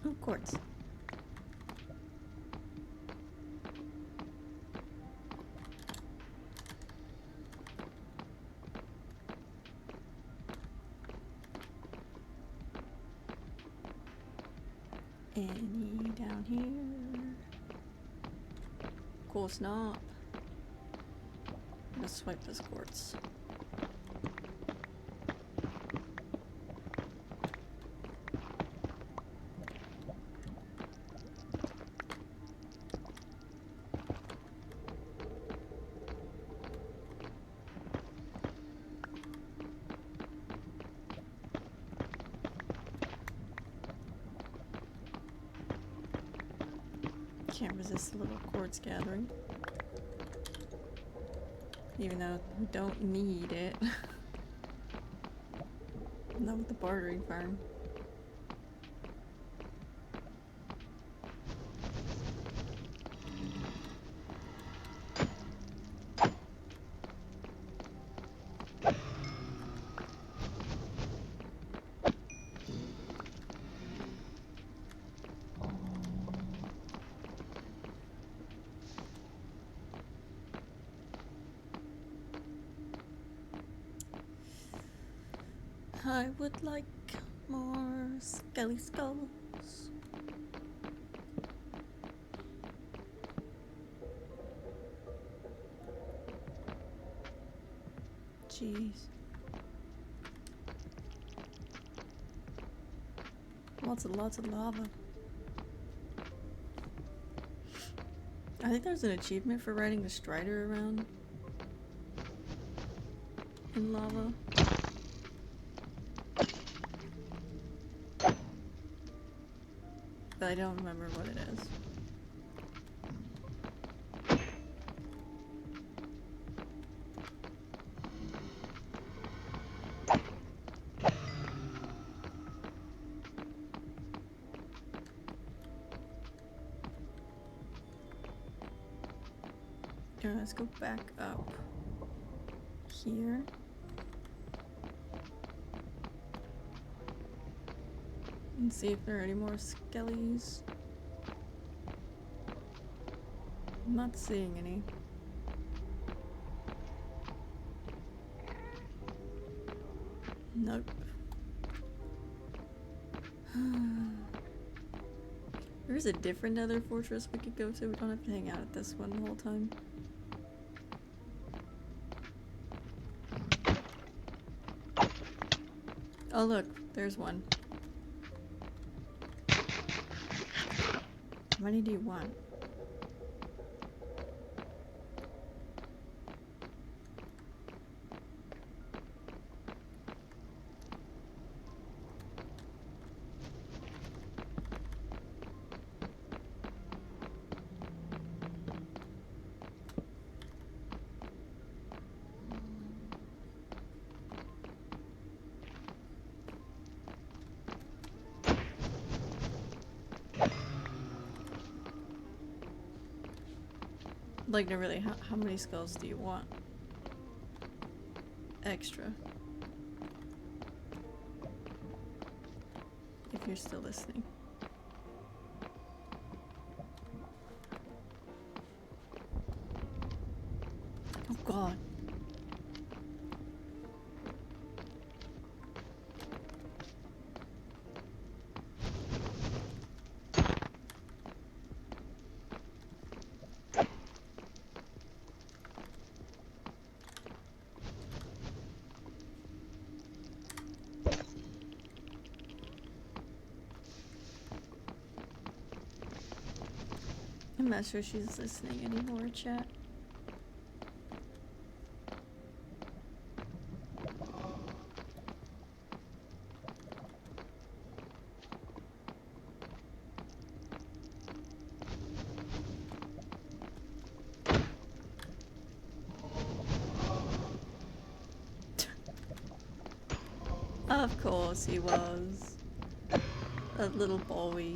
Oh, quartz. Any down here? Of course not. I'm gonna swipe this quartz. Can't resist a little quartz gathering. Even though we don't need it. Not with the bartering farm. I would like more skelly skulls. Jeez. Lots and lots of lava. I think there's an achievement for riding the Strider around in lava. But I don't remember what it is. Let's go back up here. And see if there are any more skellies. I'm not seeing any. Nope. There's a different nether fortress we could go to. We don't have to hang out at this one the whole time. Oh look, there's one. How many do you want? Like, no, really, how many skulls do you want? Extra. If you're still listening. Oh god. I'm not sure she's listening anymore, chat. Of course he was. A little boy.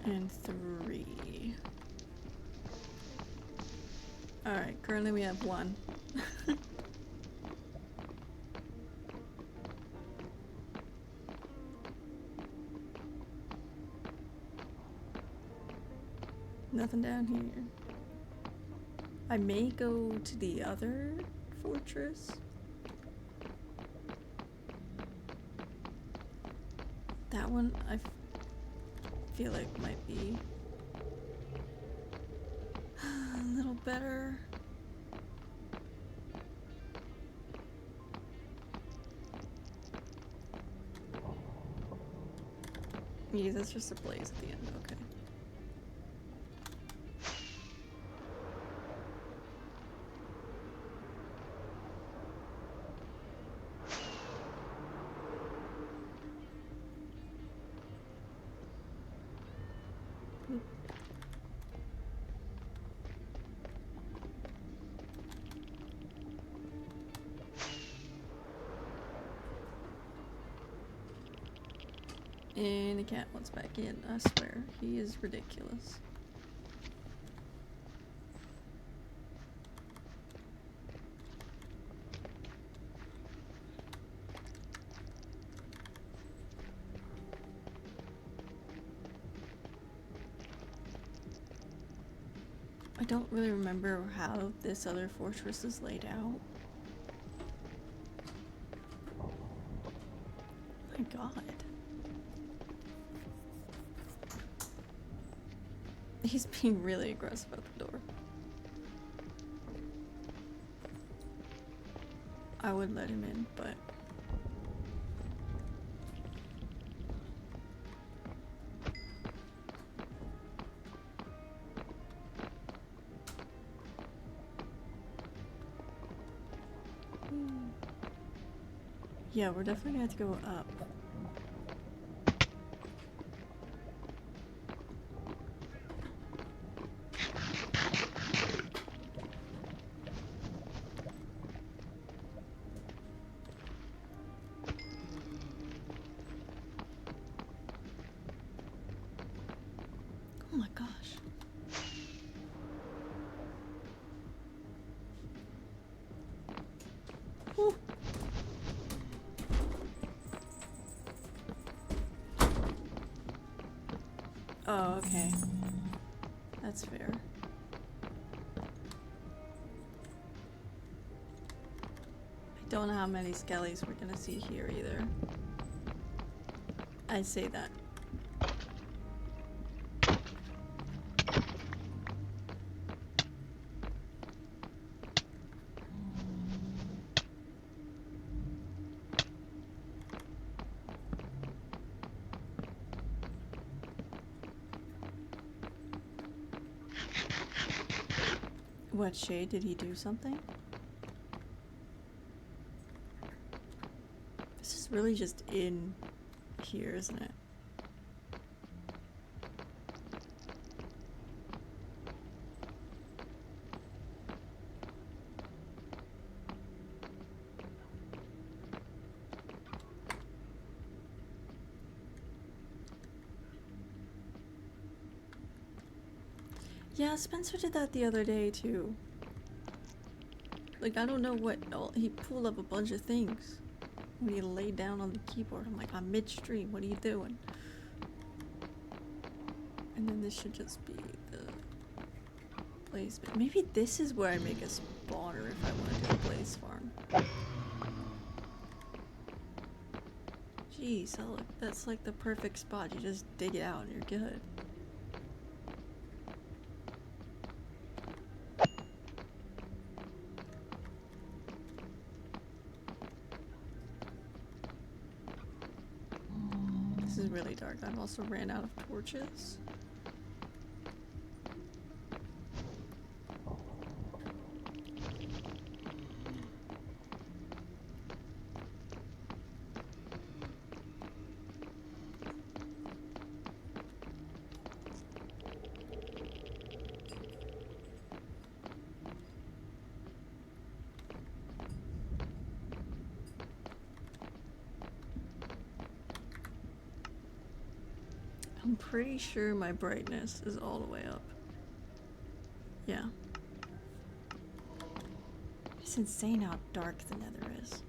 And 3. Alright, currently we have 1. Nothing down here. I may go to the other fortress. That one I feel like might be a little better. Yeah, that's just a blaze at the end, okay. And the cat wants back in, I swear. He is ridiculous. I don't really remember how this other fortress is laid out. My god. He's being really aggressive at the door. I would let him in, but... Yeah, we're definitely gonna have to go up. Oh my gosh. Whew. Oh, okay. That's fair. I don't know how many skellies we're gonna see here either. I'd say that. What shade? Did he do something? This is really just in here, isn't it? Yeah, Spencer did that the other day too. Like, I don't know what, he pulled up a bunch of things when he laid down on the keyboard. I'm like, I'm midstream, what are you doing? And then this should just be the placement. Maybe this is where I make a spawner if I want to do a blaze farm. Jeez, that's like the perfect spot. You just dig it out and you're good. This is really dark. I've also ran out of torches. I'm pretty sure my brightness is all the way up. Yeah. It's insane how dark the nether is.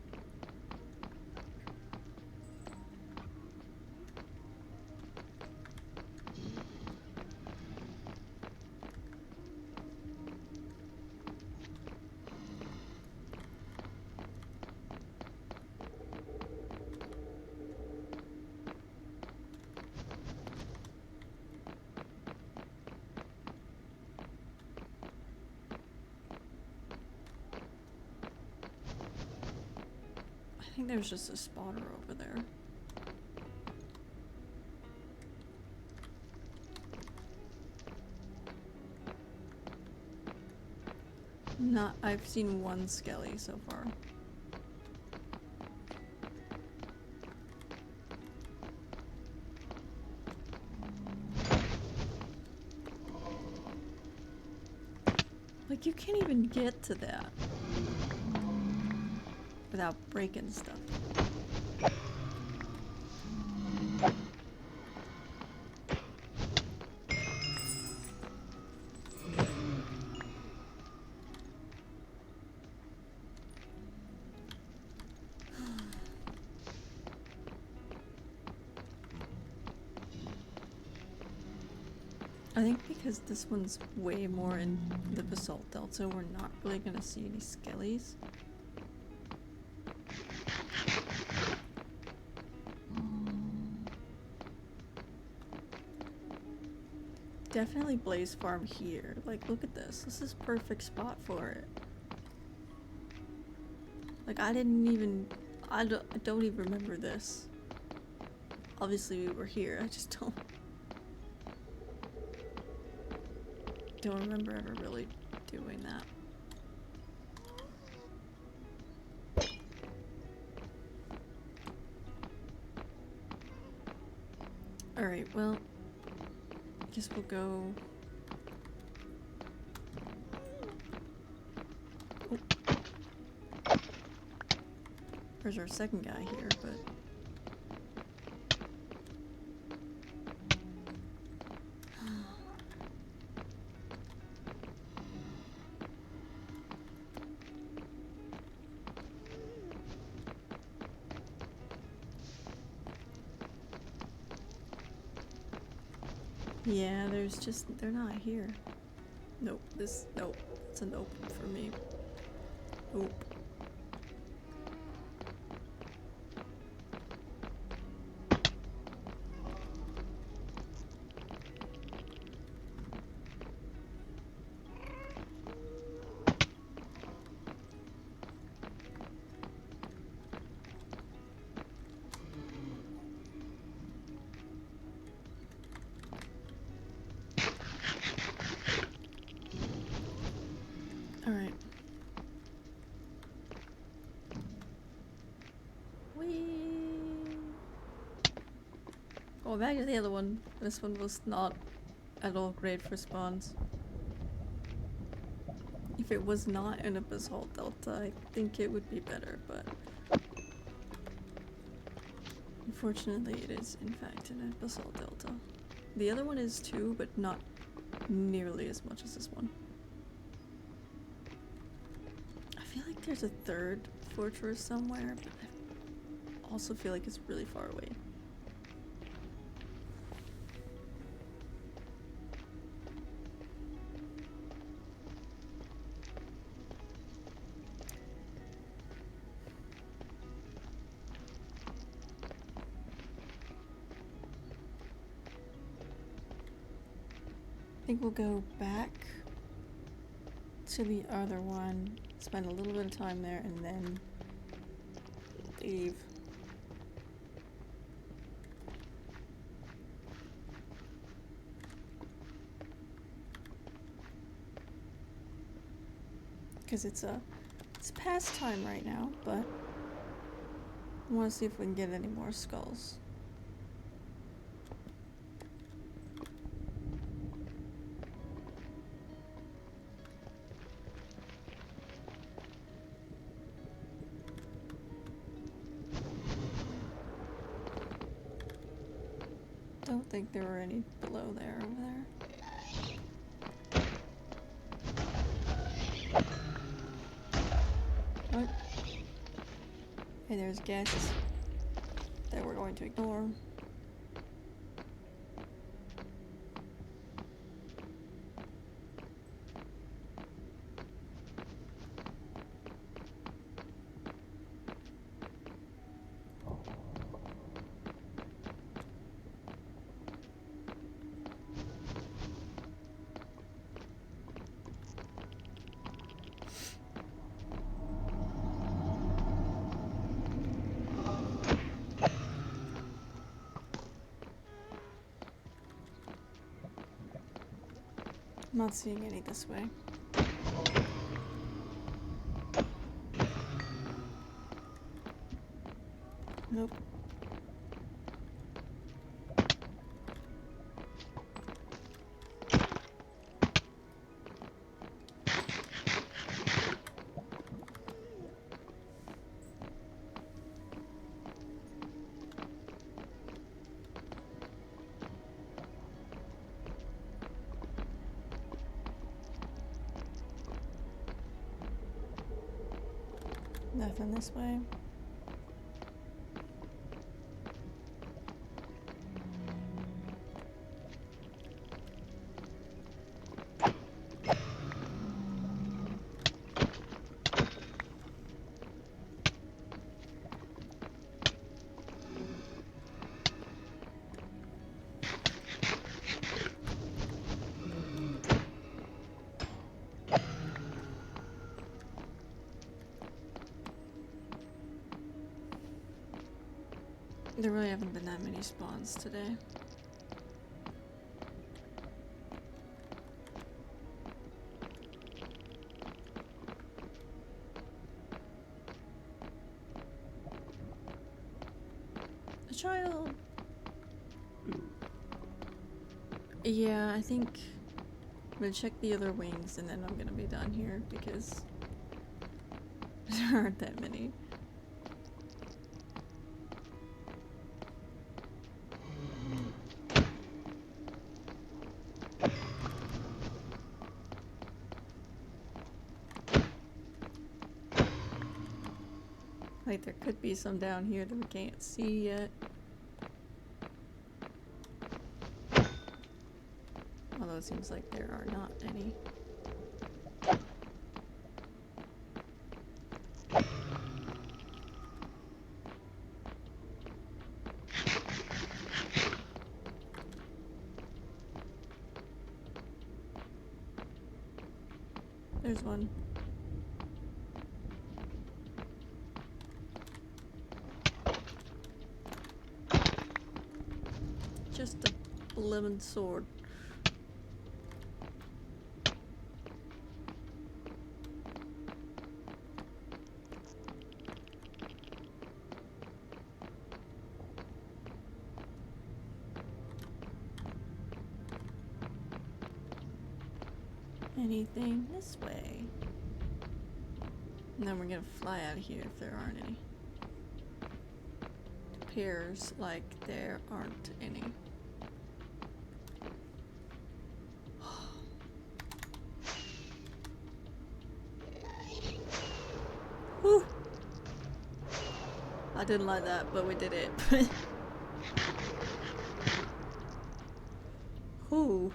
I think there's just a spotter over there. I've seen one skelly so far. Like, you can't even get to that without breaking stuff. I think because this one's way more in the basalt delta, we're not really gonna see any skellies. Definitely blaze farm here. Like, look at this. This is perfect spot for it. Like, I don't even remember this. Obviously we were here, I just don't remember ever really doing that. Alright, well, I guess we'll go. Oh. There's our second guy here, but yeah, they're not here. Nope, nope, it's a nope for me. Nope. Oh, back to the other one. This one was not at all great for spawns. If it was not in a basalt delta, I think it would be better, but unfortunately it is in fact in a basalt delta. The other one is too, but not nearly as much as this one. I feel like there's a third fortress somewhere, but I also feel like it's really far away. I think we'll go back to the other one, spend a little bit of time there, and then leave. Because it's past time right now, but I want to see if we can get any more skulls. Don't think there were any below there, over there. What? Hey, there's guests that we're going to ignore. I'm not seeing any this way. Nope. Nothing this way. There really haven't been that many spawns today. A child! Yeah, I think I'm gonna check the other wings and then I'm gonna be done here because there aren't that many. Like, there could be some down here that we can't see yet. Although it seems like there are not any. There's one. Just a lemon sword. anything this way. And then we're gonna fly out of here if there aren't any. It appears like there aren't any. Whew. I didn't like that, but we did it. Whew.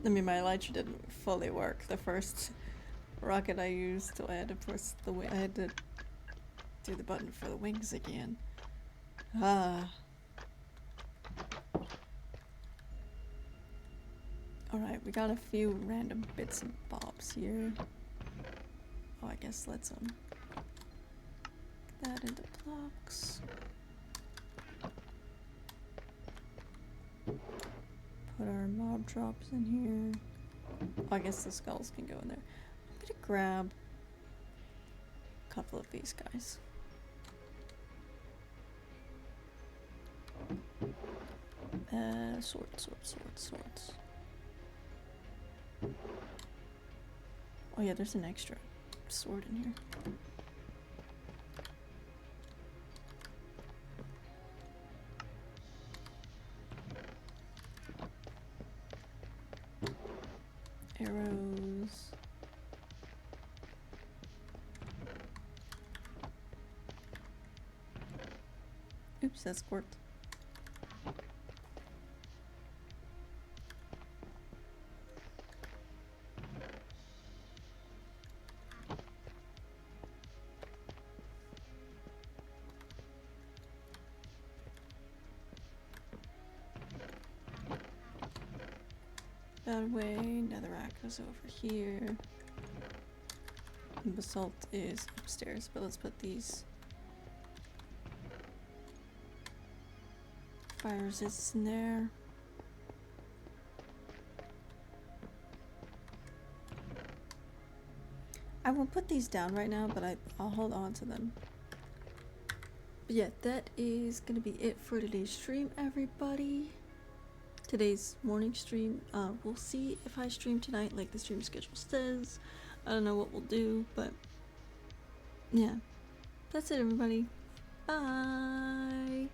I mean, my elytra didn't fully work. The first rocket I used, so I had to press the I had to do the button for the wings again. Ah. Alright, we got a few random bits and bobs here. Oh, I guess let's get that into blocks. Put our mob drops in here. Oh, I guess the skulls can go in there. I'm gonna grab a couple of these guys. Swords. Oh yeah, there's an extra sword in here. Arrows. Oops, that squirt. That way, netherrack is over here. And basalt is upstairs, but let's put these fire resists in there. I won't put these down right now, but I'll hold on to them. But yeah, that is gonna be it for today's stream, everybody. Today's morning stream. We'll see if I stream tonight like the stream schedule says. I don't know what we'll do, but yeah. That's it, everybody. Bye!